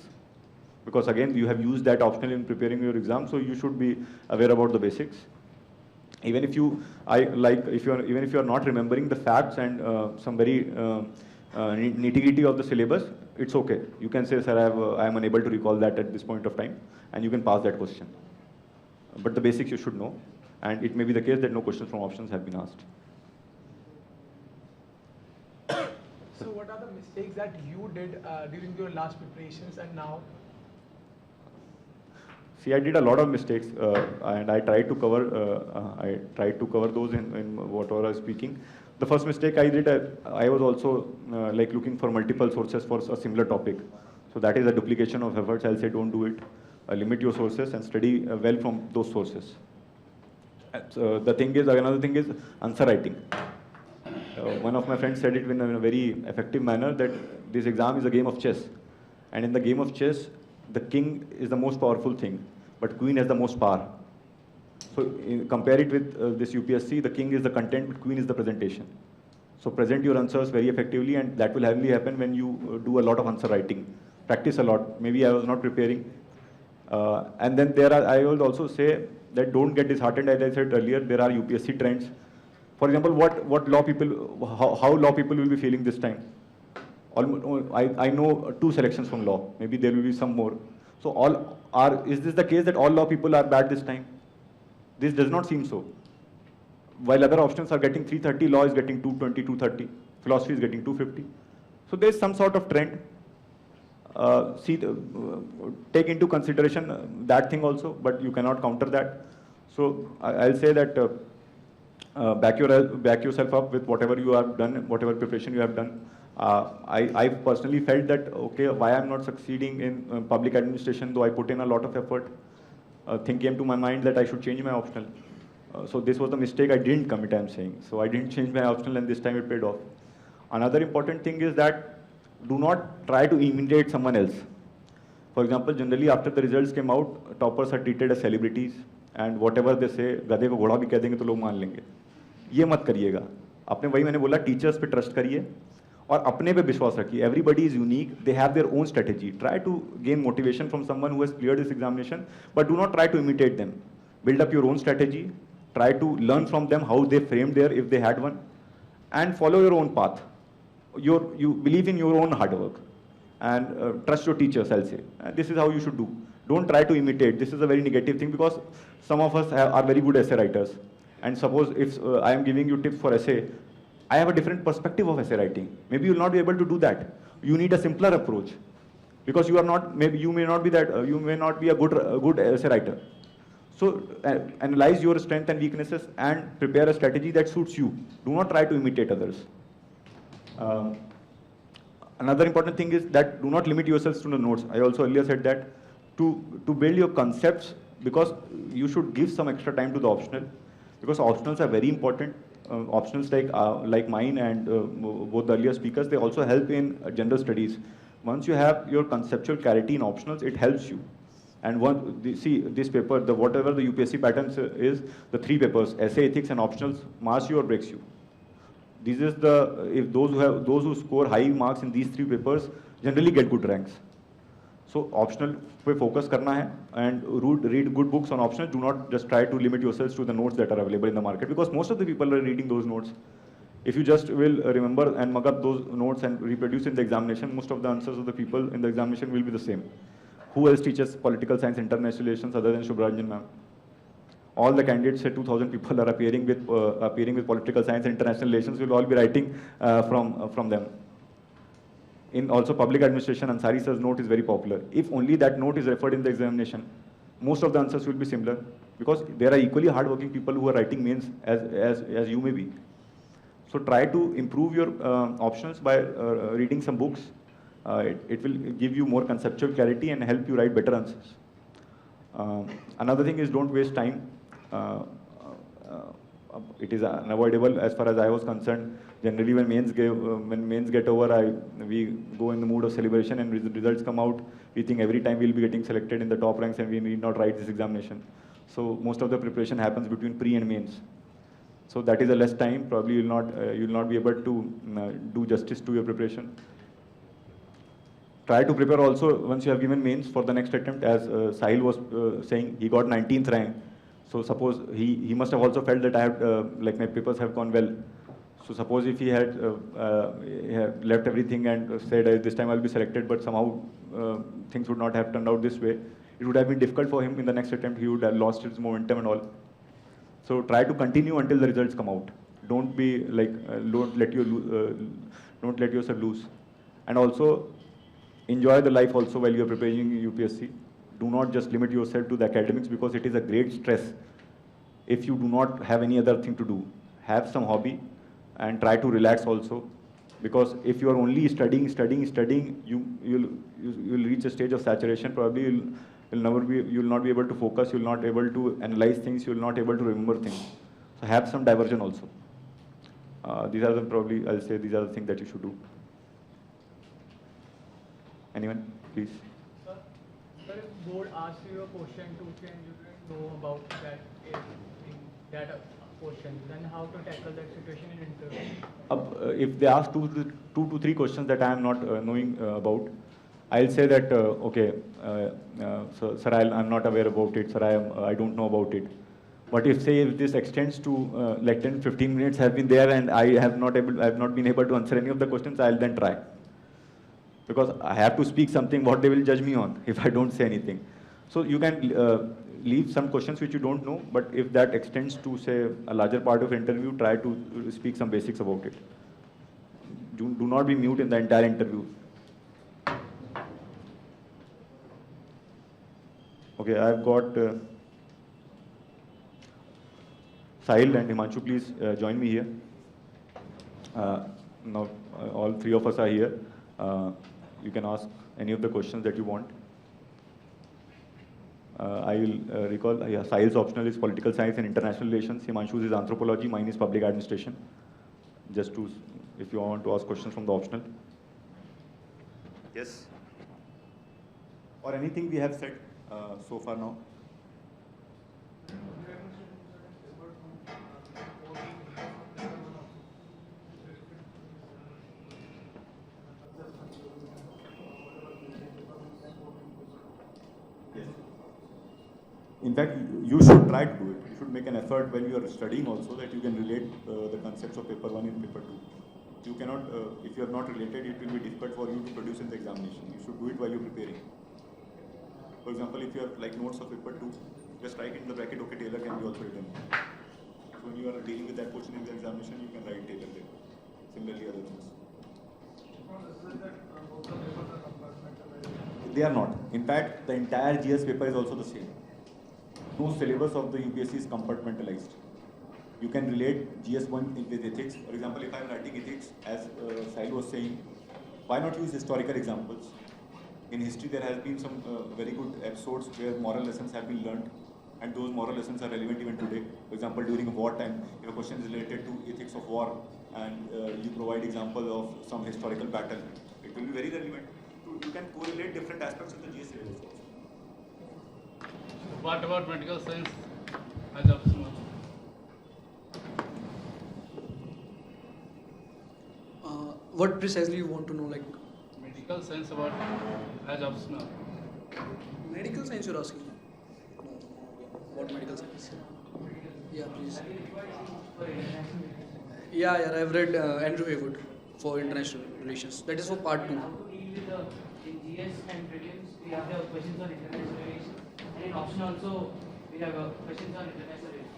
because again you have used that optional in preparing your exam, so you should be aware about the basics. Even if you are not remembering the facts and some very nitty-gritty of the syllabus, it's okay. You can say, sir, I am unable to recall that at this point of time, and you can pass that question. But the basics you should know, and it may be the case that no questions from options have been asked. So what are the mistakes that you did during your last preparations and now? See, I did a lot of mistakes, and I tried to cover those in whatever I was speaking. The first mistake I did, I was also like looking for multiple sources for a similar topic. So that is a duplication of efforts. I'll say don't do it. Limit your sources and study well from those sources. Another thing is answer writing. One of my friends said it in a very effective manner that this exam is a game of chess. And in the game of chess, the king is the most powerful thing, but queen has the most power. So compare it with this UPSC, the king is the content, queen is the presentation. So present your answers very effectively, and that will only happen when you do a lot of answer writing. Practice a lot. Maybe I was not preparing. And then I will also say that don't get disheartened. As I said earlier, there are UPSC trends. For example, how law people will be feeling this time. I know 2 selections from law. Maybe there will be some more. So is this the case that all law people are bad this time? This does not seem so. While other options are getting 330, law is getting 220, 230, philosophy is getting 250. So there is some sort of trend. Take into consideration that thing also, but you cannot counter that. So I'll say that back yourself up with whatever you have done, whatever preparation you have done. I personally felt that, okay, why I'm not succeeding in public administration, though I put in a lot of effort. Thing came to my mind that I should change my optional. So this was the mistake I didn't commit, I'm saying. So I didn't change my optional, and this time it paid off. Another important thing is that do not try to imitate someone else. For example, generally after the results came out, toppers are treated as celebrities, and whatever they say, गधे को घोड़ा भी कह देंगे तो लोग मान लेंगे. ये मत करिएगा. आपने वही मैंने बोला, टीचर्स पे ट्रस्ट करिए और अपने पे विश्वास रखिए. Everybody is unique. They have their own strategy. Try to gain motivation from someone who has cleared this examination, but do not try to imitate them. Build up your own strategy. Try to learn from them how they framed there if they had one, and follow your own path. You believe in your own hard work, and trust your teachers, I'll say. This is how you should do. Don't try to imitate. This is a very negative thing, because some of us are very good essay writers. And suppose if I am giving you tips for essay, I have a different perspective of essay writing. Maybe you will not be able to do that. You need a simpler approach, because you may not be a good essay writer. So analyze your strengths and weaknesses and prepare a strategy that suits you. Do not try to imitate others. Another important thing is that do not limit yourselves to the notes. I also earlier said that to build your concepts, because you should give some extra time to the optional. because optionals are very important. Optionals like mine and both the earlier speakers, they also help in general studies. Once you have your conceptual clarity in optionals, it helps you. And see this paper, whatever the UPSC patterns is, the 3 papers, essay, ethics, and optionals, marks you or breaks you. This is if those who score high marks in these 3 papers generally get good ranks. So optional पे focus करना है, and read good books on optional. Do not just try to limit yourselves to the notes that are available in the market, because most of the people are reading those notes. If you just will remember and mug up those notes and reproduce in the examination, most of the answers of the people in the examination will be the same. Who else teaches political science, international relations other than Shubhranjan ma'am? All the candidates, say 2,000 people are appearing with political science and international relations. Will all be writing from them. In also public administration, Ansari sir's note is very popular. If only that note is referred in the examination, most of the answers will be similar, because there are equally hardworking people who are writing mains as you may be. So try to improve your options by reading some books. It will give you more conceptual clarity and help you write better answers. Another thing is, don't waste time. It is unavoidable as far as I was concerned. Generally, when mains get over, we go in the mood of celebration, and results come out. We think every time we'll be getting selected in the top ranks and we need not write this examination. So most of the preparation happens between pre and mains. So that is a less time. Probably you'll not be able to do justice to your preparation. Try to prepare also once you have given mains for the next attempt. As Sahil was saying, he got 19th rank. So suppose he must have also felt that I have like my papers have gone well. So suppose if he had left everything and said this time I'll be selected, but somehow things would not have turned out this way, it would have been difficult for him in the next attempt. He would have lost his momentum and all. So try to continue until the results come out. Don't be like don't let yourself lose. And also enjoy the life also while you are preparing UPSC. Do not just limit yourself to the academics, because it is a great stress if you do not have any other thing to do. Have some hobby and try to relax also, because if you are only studying, you'll reach a stage of saturation. Probably you'll not be able to focus, you'll not be able to analyze things, you'll not be able to remember things. So have some diversion also. These are I'll say these are the things that you should do. Anyone, please? Sir, if board asks you a question and you didn't know about that question, then how to tackle that situation in interview? If they ask two to three questions that I am not knowing about, I'll say that okay, so, sir, I'm not aware about it, sir, I don't know about it. But if this extends to like 10-15 minutes have been there and I have not been able to answer any of the questions, I'll then try. Because I have to speak something what they will judge me on if I don't say anything. So you can leave some questions which you don't know, but if that extends to, say, a larger part of interview, try to speak some basics about it. Do not be mute in the entire interview. Okay, I've got Sahil and Himanshu, please join me here. Now all three of us are here. You can ask any of the questions that you want. I will recall, Sahil's optional is political science and international relations. Himanshu's is anthropology. Mine is public administration. Just to, if you want to ask questions from the optional. Yes. Or anything we have said so far now. In fact, you should try to do it. You should make an effort when you are studying also, that you can relate the concepts of paper 1 and paper 2. You cannot, if you are not related, it will be difficult for you to produce in the examination. You should do it while you're preparing. For example, if you have like notes of paper 2, just write in the bracket, okay, Taylor can be also written. So when you are dealing with that portion in the examination, you can write Taylor there. Similarly, other things. They are not. In fact, the entire GS paper is also the same. No syllabus of the UPSC is compartmentalized. You can relate GS1 with ethics. For example, if I am writing ethics, as Sahil was saying, why not use historical examples? In history, there has been some very good episodes where moral lessons have been learned. and those moral lessons are relevant even today. For example, during a wartime, if a question is related to ethics of war, and you provide example of some historical battle, it will be very relevant. You can correlate different aspects of the GS syllabus also. What about medical science as optional? What precisely you want to know, like Medical science about as optional. medical science you're asking? What medical science? Yeah, please. Yeah, I've read Andrew Haywood for international relations. That is for part 2. How to deal with the in GS and prelims we have the questions on international relations, and in option also we have questions on international relations.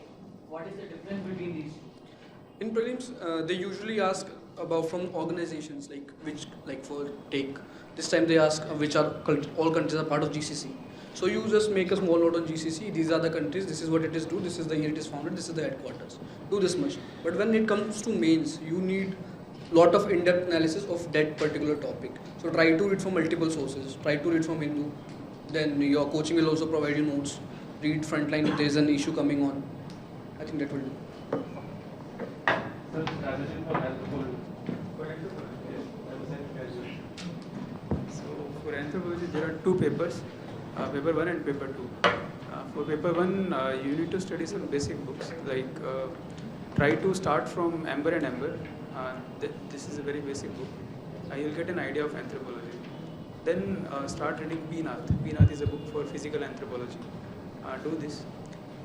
What is the difference between these two? In prelims, they usually ask about from organizations like for take. This time they ask which are all countries are part of GCC. So you just make a small note on GCC. These are the countries. This is what it is do. This is the year it is founded. This is the headquarters. Do this much. But when it comes to mains, you need lot of in-depth analysis of that particular topic. So try to read from multiple sources. Try to read from Hindu. Then your coaching will also provide you notes. Read Frontline if there is an issue coming on. I think that will do. So for anthropology, there are 2 papers, paper 1 and paper 2. For paper 1, you need to study some basic books, like try to start from Amber and Amber. This is a very basic book. You'll get an idea of anthropology. Then start reading P-Nath. P-Nath is a book for physical anthropology. Do this.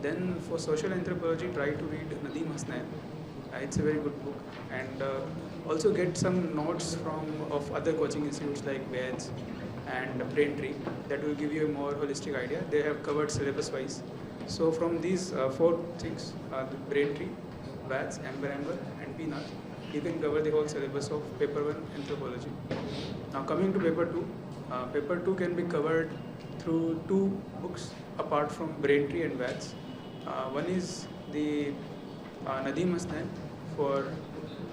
Then for social anthropology, try to read Nadeem Hasnain. It's a very good book. And also get some notes of other coaching institutes like VEDS and Braintree. That will give you a more holistic idea. They have covered syllabus wise. So from these 4 things, the Braintree, VEDS, Amber, and P-Nath, you can cover the whole syllabus of paper 1 anthropology. Now coming to paper 2, paper 2 can be covered through 2 books apart from Braintree and VEDS. One is the Nadeem Hasnain.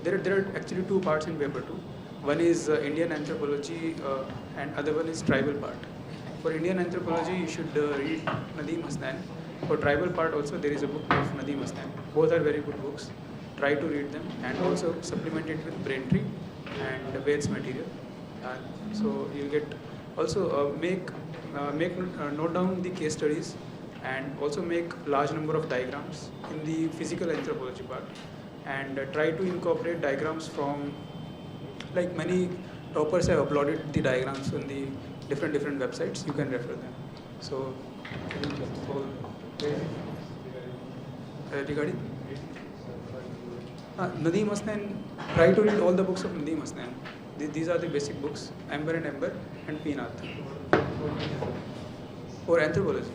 There are actually 2 parts in paper 2. One is Indian anthropology and other one is tribal part. For Indian anthropology, you should read Nadeem Hasnain. For tribal part also, there is a book of Nadeem Hasnain. Both are very good books. Try to read them and also supplement it with Braintree and VEDS material. So you'll get also note down the case studies and also make large number of diagrams in the physical anthropology part, and try to incorporate diagrams from, like many toppers have uploaded the diagrams on the different websites. You can refer them. So regarding Nadeem Hasnain, try to read all the books of Nadeem Hasnain. These are the basic books, Amber and P-Nath. For anthropology,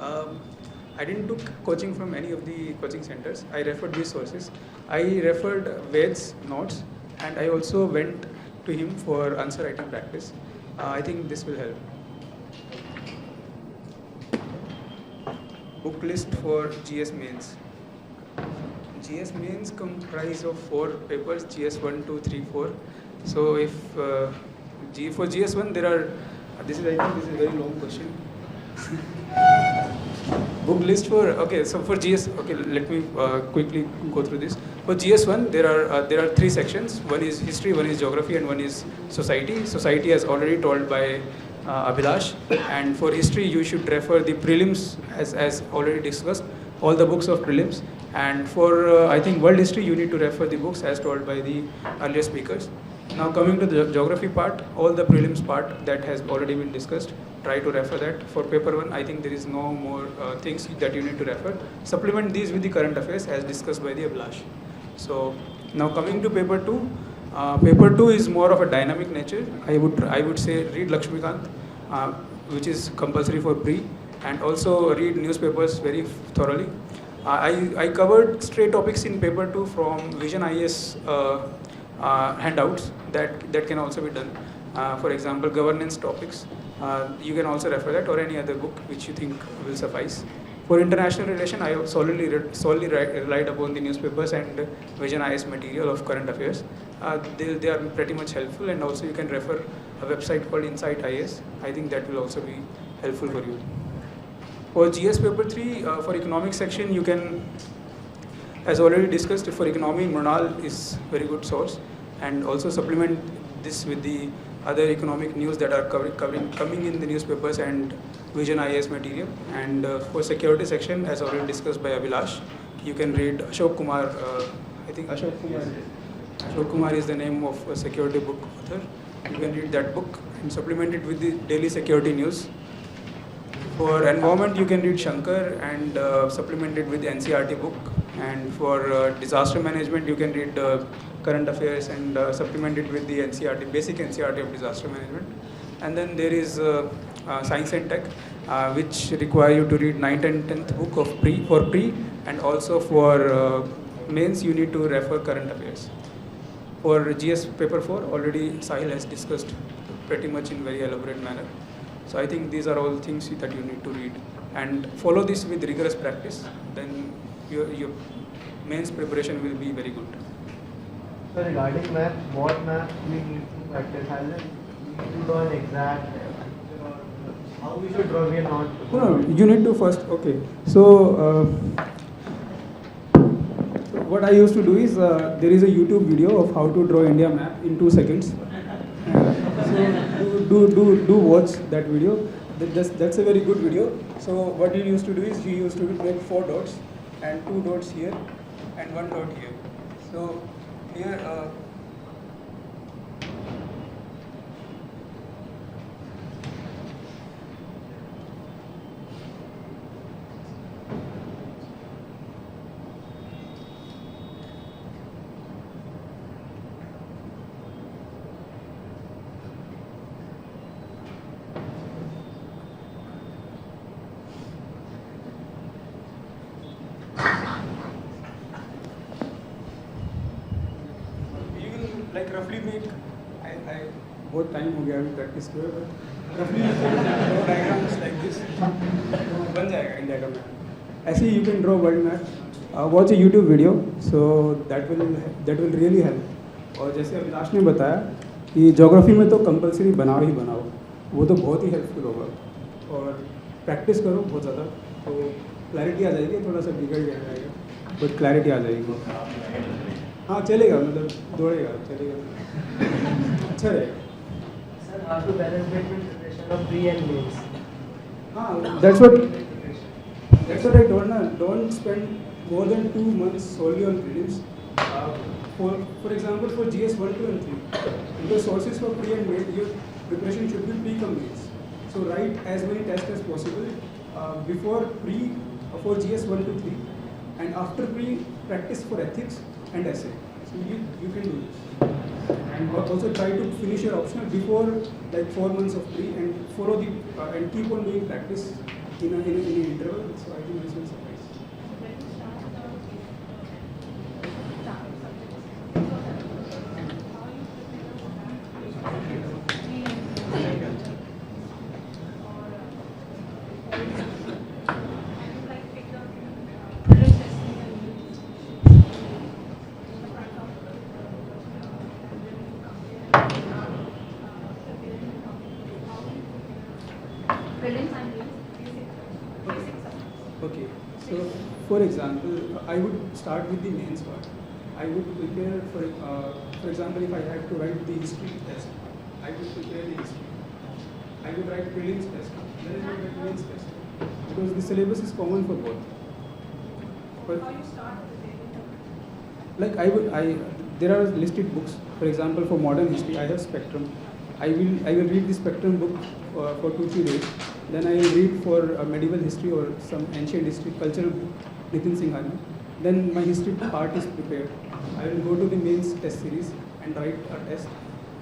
I didn't took coaching from any of the coaching centers. I referred these sources. I referred VEDS notes, and I also went to him for answer writing practice. I think this will help. Book list for GS mains. GS mains comprise of 4 papers, GS 1, 2, 3, 4. So if for GS1 there are, I think this is a very long question. Book list for, so for GS, let me quickly go through this. For GS1 there are 3 sections. One is history, one is geography, and one is society. Society as already told by Abhilash, and for history you should refer the prelims as already discussed, all the books of prelims. And for I think world history, you need to refer the books as told by the earlier speakers. Now coming to the geography part, all the prelims part that has already been discussed, try to refer that. For paper 1, I think there is no more things that you need to refer. Supplement these with the current affairs as discussed by the Abhilash. So now coming to paper 2, paper 2 is more of a dynamic nature. I would say read Lakshmikant, which is compulsory for pre, and also read newspapers very thoroughly. I covered stray topics in paper 2 from Vision IAS handouts that can also be done. For example, governance topics. You can also refer that, or any other book which you think will suffice. For international relation, I solely relied upon the newspapers and Vision IAS material of current affairs. They are pretty much helpful, and also you can refer a website called Insight IAS. I think that will also be helpful for you. For GS paper 3, for economics section, you can, as already discussed, for economy, Mrinal is very good source, and also supplement this with the other economic news that are coming in the newspapers and Vision IAS material. And for security section, as already discussed by Abhilash, you can read Ashok Kumar. I think Ashok Kumar is the name of a security book author. You can read that book and supplement it with the daily security news. For environment, you can read Shankar and supplement it with the NCRT book. And for disaster management, you can read current affairs and supplement it with the NCRT, basic NCRT of disaster management. And then there is Science and Tech, which require you to read 9th and 10th book of pre, and also for mains, you need to refer current affairs. For GS paper 4, already Sahil has discussed pretty much in very elaborate manner. So I think these are all things that you need to read and follow this with rigorous practice. Then your mains preparation will be very good. So regarding math, what math we need to practice? Has it need to draw an exact? How we should draw? We are not. No, you need to first. Okay. So what I used to do is there is a YouTube video of how to draw India map in 2 seconds. So do watch that video. That's a very good video. So what he used to do is he used to make 4 dots and 2 dots here and 1 dot here. So here like roughly make I बहुत time हो गया अभी practice किए but roughly draw diagrams like this बन जाएगा India का map. ऐसे ही you can draw world map. Watch a YouTube video, so that will really help. और जैसे अभिलाष ने बताया कि ज्योग्राफी में तो कंपलसरी बनाओ ही बनाओ, वो तो बहुत ही हेल्पफुल होगा. और प्रैक्टिस करो बहुत ज़्यादा तो क्लैरिटी आ जाएगी. थोड़ा सा बिगड़ जाएगा बट क्लैरिटी आ जाएगी. हाँ चलेगा, मतलब दौड़ेगा चलेगा, अच्छा रहेगा. Sir, how to balance between preparation of pre and mains? हाँ, that's what I told ना. Don't spend more than 2 months solely on prelims. For example, for GS 1, 2 and 3, the sources for pre and main, your preparation should be pre-cum mains. So write as many tests as possible before pre for GS 1, 2, 3, and after pre practice for ethics and essay. So you can do this. And also try to finish your optional before like 4 months of pre, and follow the and keep on doing practice in an interval. So I think this will suffice. Okay, so for example, I would start with the mains part. I would prepare for example, if I had to write the history test, I would prepare the history. I would write prelims test, then I would write mains test, because the syllabus is common for both. But how you start like there are listed books. For example, for modern history, I have Spectrum. I will read the Spectrum book for 2-3 days. Then I will read for medieval history or some ancient history, cultural book, Nitin Singhani. Then my history part is prepared. I will go to the mains test series and write a test.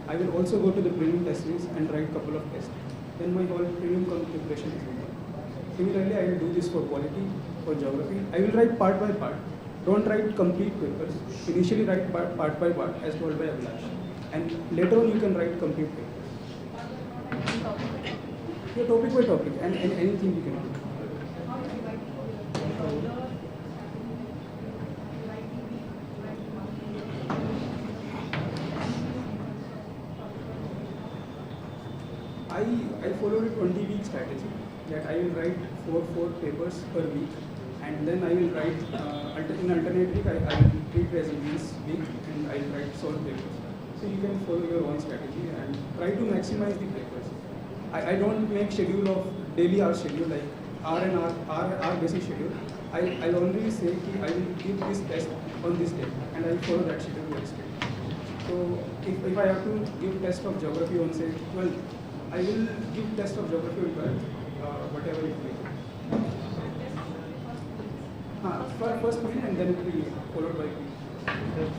I will also go to the prelim test series and write couple of tests. Then my whole prelim preparation is over. Similarly, I will do this for quality, for geography. I will write part by part. Don't write complete papers. Initially write part by part as told by Abhilash. And later on you can write complete papers. Yeah, topic by topic, and anything you can do. I followed a 20-week strategy that I will write 4 papers per week, and then I will write in alternate week. I will treat resilience week, and I will write solve papers. So you can follow your own strategy and try to maximize the papers. I don't make schedule of daily hour schedule like R basic schedule. I'll only say I will give this test on this day, and I'll follow that schedule very strictly. So if I have to give test of geography on say 12, I will give test of geography on 12, whatever it may be. First quiz and then it will be followed by quiz.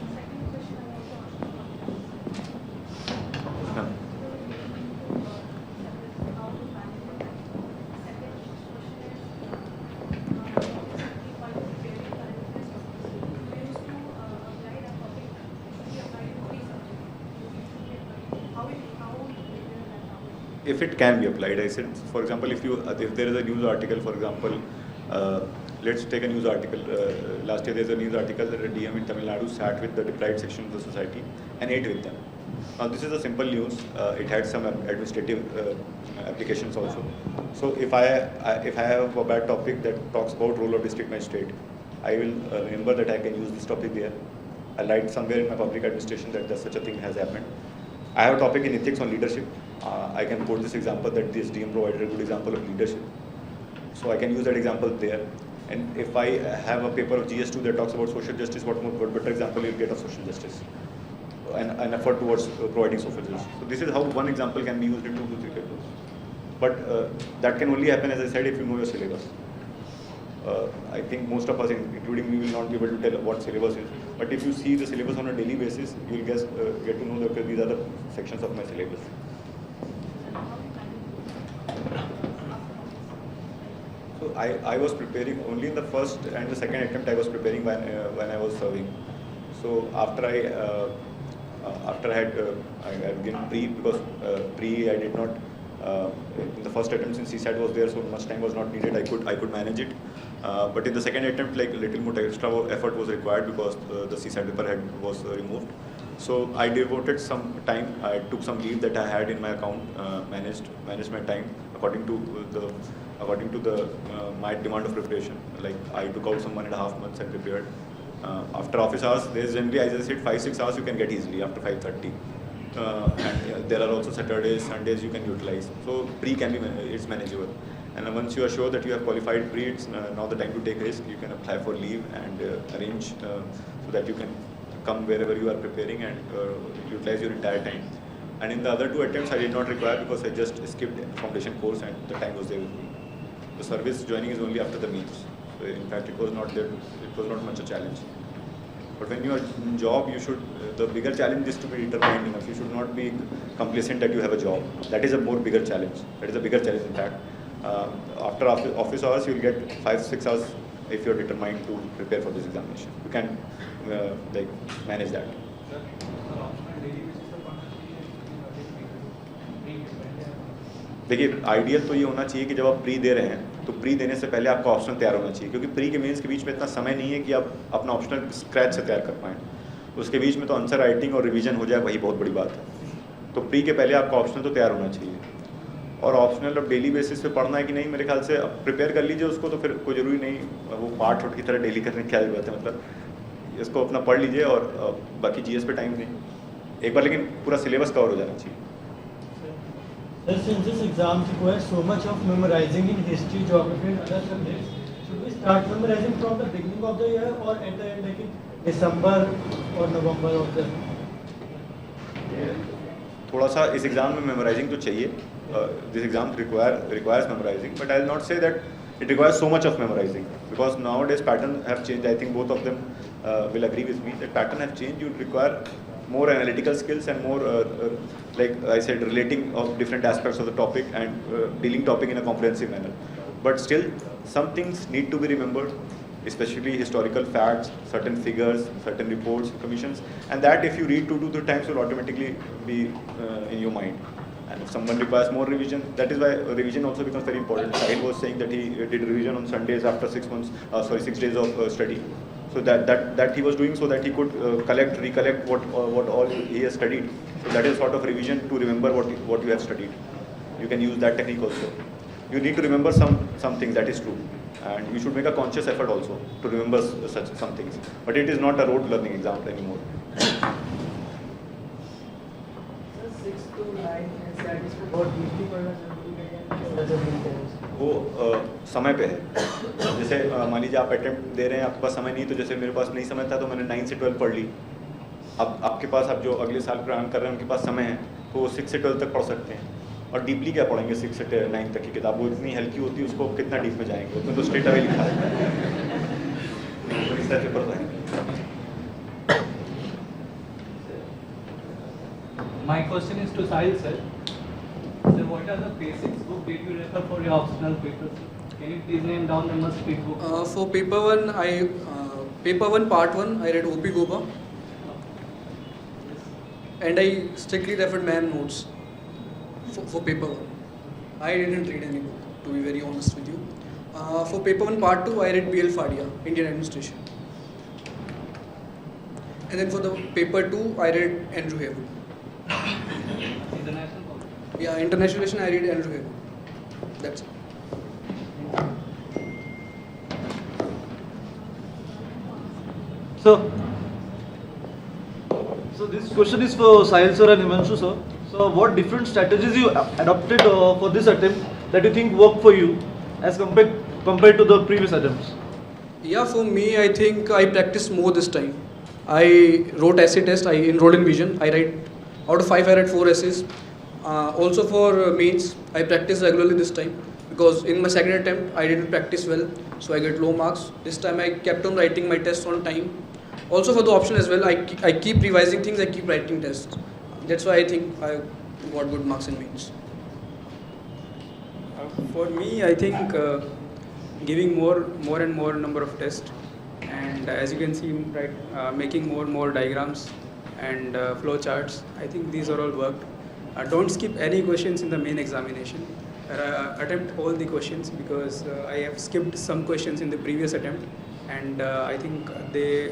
If it can be applied, I said, for example, if there is a news article, for example, let's take a news article. Last year there's a news article that a DM in Tamil Nadu sat with the deprived section of the society and ate with them. Now this is a simple news. It had some administrative applications also. So if I have a bad topic that talks about role of district magistrate, I will remember that I can use this topic there. I'll write somewhere in my public administration that such a thing has happened. I have a topic in ethics on leadership. I can quote this example that this DM provided a good example of leadership. So I can use that example there. And if I have a paper of GS2 that talks about social justice, what better example you'll get of social justice? An effort towards providing social justice. So this is how one example can be used in 2 to 3 papers. But that can only happen, as I said, if you know your syllabus. I think most of us, including me, will not be able to tell what syllabus is. But if you see the syllabus on a daily basis, you will get to know that these are the sections of my syllabus. So I was preparing only in the first and the second attempt. I was preparing when I was serving. So after I had given pre, because pre I did not. In the first attempt, since CSAT was there, so much time was not needed. I could manage it. But in the second attempt, like a little more extra effort was required because the CSAT paper was removed. So I devoted some time. I took some leave that I had in my account, managed my time according to my demand of preparation. Like I took out some 1.5 months and prepared. After office hours, there's generally, as I said, 5-6 hours you can get easily after 5:30. And there are also Saturdays, Sundays you can utilize. So pre can be it's manageable. And once you are sure that you have qualified pre, it's now the time to take risk. You can apply for leave and arrange so that you can come wherever you are preparing and utilize your entire time. And in the other 2 attempts, I did not require because I just skipped foundation course and the time was there with me. The service joining is only after the means. So in fact, it was not there. It was not much a challenge. But when you are in job, you should. The bigger challenge is to be determined enough. You should not be complacent that you have a job. That is a more bigger challenge. That is a bigger challenge in fact. After office hours, you will get 5-6 hours if you are determined to prepare for this examination. You can manage that. देखिए ideal तो ये होना चाहिए कि जब आप pre दे रहे हैं तो प्री देने से पहले आपका ऑप्शनल तैयार होना चाहिए, क्योंकि प्री के मेंस के बीच में इतना समय नहीं है कि आप अपना ऑप्शनल स्क्रैच से तैयार कर पाएँ. उसके बीच में तो आंसर राइटिंग और रिवीजन हो जाए, वही बहुत बड़ी बात है. तो प्री के पहले आपका ऑप्शनल तो तैयार होना चाहिए. और ऑप्शनल अब डेली बेसिस पे पढ़ना है कि नहीं, मेरे ख्याल से अब प्रिपेयर कर लीजिए उसको, तो फिर कोई ज़रूरी नहीं वो पार्ट उठ की तरह डेली करने की क्या जरूरत है. मतलब इसको अपना पढ़ लीजिए और बाकी GS पे टाइम दें एक बार, लेकिन पूरा सिलेबस कवर हो जाना चाहिए. Sir, since this exam requires so much of memorizing in history, geography and other subjects, should we start memorizing from the beginning of the year or at the end, like in December or November of the year? थोड़ा सा इस exam में memorising तो चाहिए. This exam requires memorizing, but I will not say that it requires so much of memorizing, because nowadays pattern have changed. I think both of them will agree with me that pattern have changed. You require more analytical skills and more, like I said, relating of different aspects of the topic and dealing topic in a comprehensive manner. But still, some things need to be remembered, especially historical facts, certain figures, certain reports, commissions, and that if you read 2 to 3 times will automatically be in your mind. And if someone requires more revision, that is why revision also becomes very important. Sahil was saying that he did revision on Sundays after 6 days of study. So that he was doing so that he could recollect what all he has studied. So that is sort of revision to remember what you have studied. You can use that technique also. you need to remember some things, that is true. And you should make a conscious effort also to remember such some things. But it is not a rote learning exam anymore. Sir, 6 to 9 NCERT is बहुत deeply पढ़ना जरूरी है या जरूरी है? वो समय पे है. जैसे मान लीजिए आप अटेम्प्ट दे रहे हैं, आपके पास समय नहीं, तो जैसे मेरे पास नहीं समय था तो मैंने 9 से 12 पढ़ ली. अब आपके पास, आप जो अगले साल प्लान कर रहे हैं उनके पास समय है, तो वो 6 से 12 तक पढ़ सकते हैं. और डीपली क्या पढ़ेंगे 6 से 9 तक की किताब, वो इतनी हल्की होती है, उसको कितना डीप में जाएंगे, उसमें तो स्ट्रेट अवे लिखा है. तो इस तरह पेपर है. My question is to Sahil sir. Sir, what are the basics book did you refer for your optional papers? Can you please name down the must read book? For paper 1, paper 1 part 1, I read O.P. Goba. And I strictly referred ma'am notes for paper 1. I didn't read any book, to be very honest with you. For paper 1 part 2, I read B.L. Fadia, Indian Administration. And then for the paper 2, I read Andrew Haywood. International book. Yeah, international relation, I read Andrew Haywood. That's it. So this question is for Sahil sir and Himanshu sir. So what different strategies you adopted for this attempt that you think worked for you as compared to the previous attempts? Yeah, for me, I think I practiced more this time. I wrote essay test, I enrolled in Vision. Out of 5, I read 4 essays. Also for mains, I practiced regularly this time because in my second attempt, I didn't practice well, so I get low marks. This time I kept on writing my tests on time. Also for the option as well, I keep revising things, I keep writing tests. That's why I think I got good marks in mains. For me, I think giving more and more number of tests, and as you can see, right, making more and more diagrams and flow charts. I think these are all worked. Don't skip any questions in the main examination. Attempt all the questions because I have skipped some questions in the previous attempt, and I think they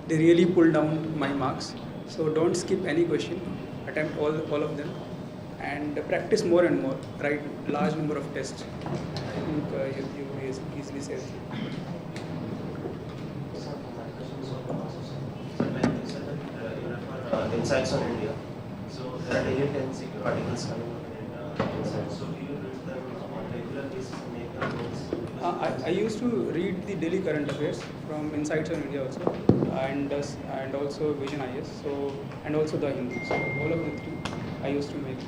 really pulled down my marks. So don't skip any question. Attempt all of them, and practice more and more. Write large number of tests. I think you easily say. Insights on India. So there are daily 10 secret articles coming up in Insights. So do you read them on a regular basis and make them notes? I used to read the daily current affairs from Insights on India also, and also Vision IS. So and also the Hindu. So all of the three, I used to make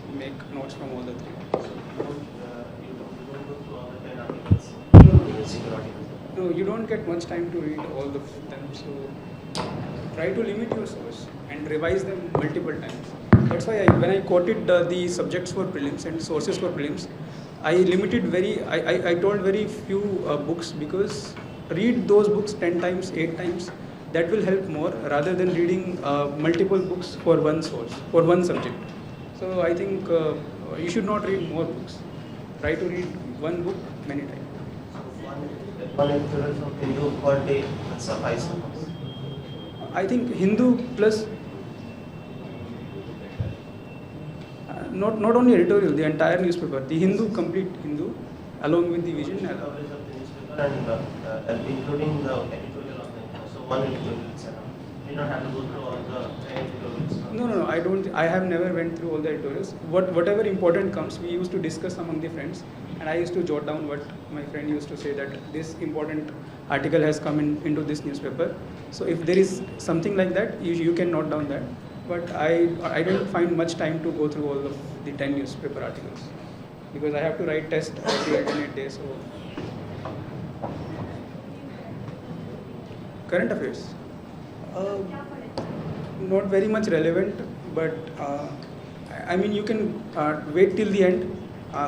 notes from all the three. So you don't go through all the 10 articles. Secret articles. No, you don't get much time to read all of them. So try to limit your source and revise them multiple times. That's why when I quoted the subjects for prelims and sources for prelims, I limited I told very few books, because read those books 10 times, 8 times, that will help more rather than reading multiple books for one source, for one subject. So I think you should not read more books. Try to read one book many times. One editorial from Hindu per day will suffice. I think Hindu plus not only editorial, the entire newspaper, the Hindu, complete Hindu, along with the Vision. Coverage of the newspaper and including the editorial of the, so one editorial is enough. You don't have to go through all the editorials. No. I don't. I have never went through all the editorials. Whatever important comes, we used to discuss among the friends, and I used to jot down what my friend used to say, that this important article has come into this newspaper. So if there is something like that, you can note down that. But I don't find much time to go through all of the 10 newspaper articles, because I have to write test every alternate day. So current affairs, not very much relevant, but I mean you can wait till the end,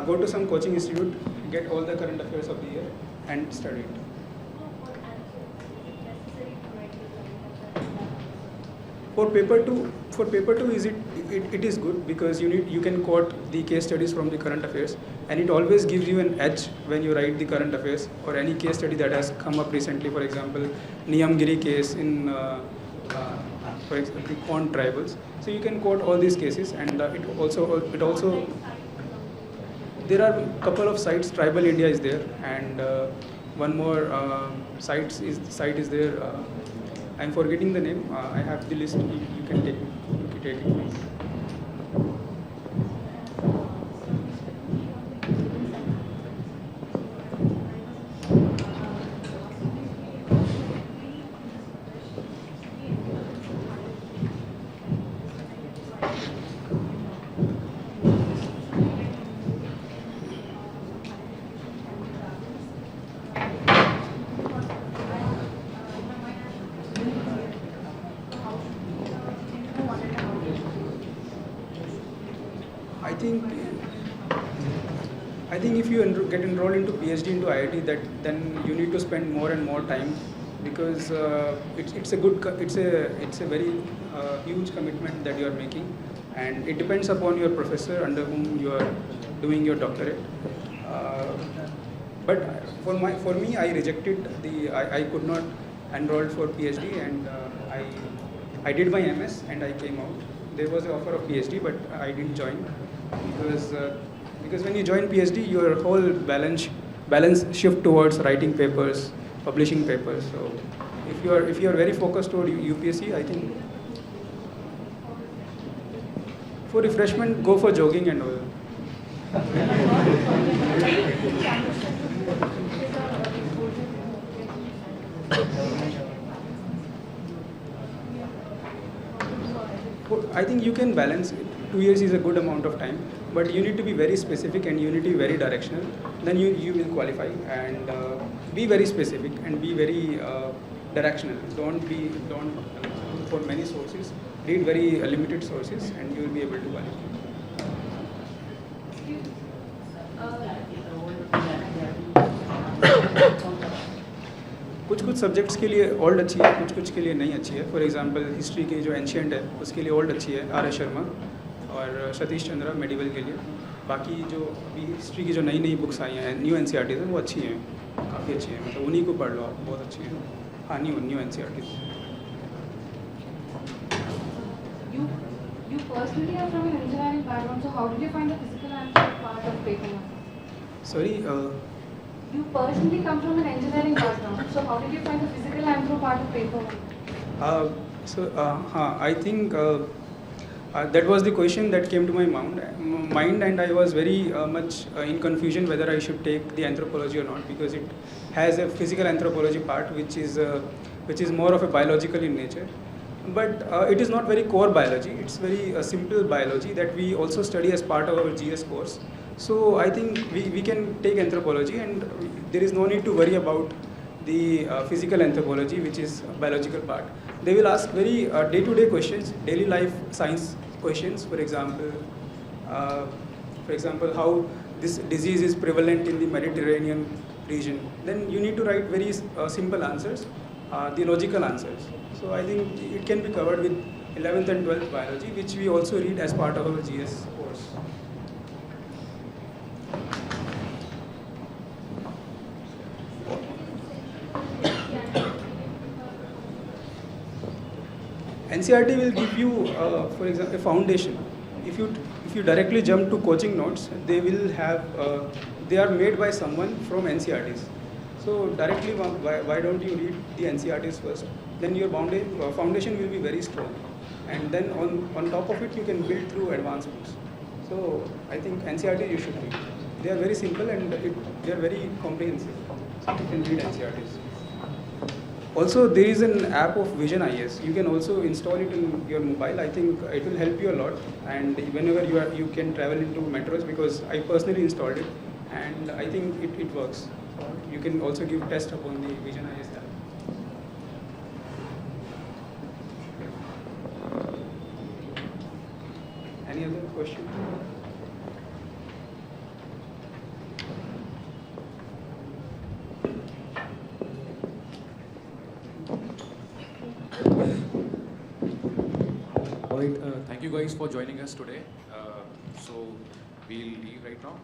go to some coaching institute, get all the current affairs of the year and study it. For paper 2 it is good, because you can quote the case studies from the current affairs, and it always gives you an edge when you write the current affairs or any case study that has come up recently. For example, Niyamgiri case in for example on tribals. So you can quote all these cases, and it also there are a couple of sites. Tribal India is there, and one more site is there. I'm forgetting the name. I have the list. You can take it, please. I think if you get enrolled into PhD into IIT, then you need to spend more and more time, because it's a very huge commitment that you are making, and it depends upon your professor under whom you are doing your doctorate. But for me, I rejected I could not enroll for PhD, and I did my MS and I came out. There was an offer of PhD, but I didn't join because when you join PhD, your whole balance shift towards writing papers, publishing papers. So if you are very focused toward UPSC, I think for refreshment, go for jogging and all. I think you can balance it. 2 years is a good amount of time, but you need to be very specific and you need to be very directional. Then you will qualify, and be very specific and be very directional. Don't for many sources. Read very limited sources, and you will be able to qualify. कुछ subjects के लिए old अच्छी है, कुछ के लिए नहीं अच्छी है. फॉर एग्जांपल हिस्ट्री की जो एंशियंट है उसके लिए ओल्ड अच्छी है, R.S. शर्मा और सतीश चंद्रा मेडिवल के लिए. बाकी जो अभी हिस्ट्री की जो नई बुक्स आई हैं, न्यू NCERT हैं, वो अच्छी हैं, काफ़ी अच्छी हैं. मतलब उन्हीं को पढ़ लो आप, बहुत अच्छी हैं. हाँ, new NCERT. You personally are from an engineering background, so how did you find the physical answer part of paper? Sorry. You personally come from an engineering background, so how did you find the physical anthro part of paper? I think that was the question that came to my mind, and I was very much in confusion whether I should take the anthropology or not, because it has a physical anthropology part which is more of a biological in nature. But it is not very core biology. It's very simple biology that we also study as part of our GS course. So I think we can take anthropology, and there is no need to worry about the physical anthropology, which is biological part. They will ask very day-to-day questions, daily life science questions. For example, how this disease is prevalent in the Mediterranean region. Then you need to write very simple answers, the logical answers. So I think it can be covered with 11th and 12th biology, which we also read as part of our GS course. NCERT will give you, for example, a foundation. If you directly jump to coaching notes, they are made by someone from NCERTs. So directly, why don't you read the NCERTs first? Then your foundation will be very strong, and then on top of it you can build through advanced books. So I think NCERT you should read. They are very simple and they are very comprehensive. So you can read NCERTs. Also, there is an app of Vision IS. You can also install it in your mobile. I think it will help you a lot. And whenever you can travel into metros, because I personally installed it, and I think it works. You can also give test upon the Vision IS app. Any other question? Alright, thank you guys for joining us today. So we'll leave right now.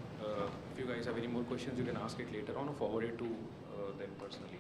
If you guys have any more questions, you can ask it later on or forward it to them personally.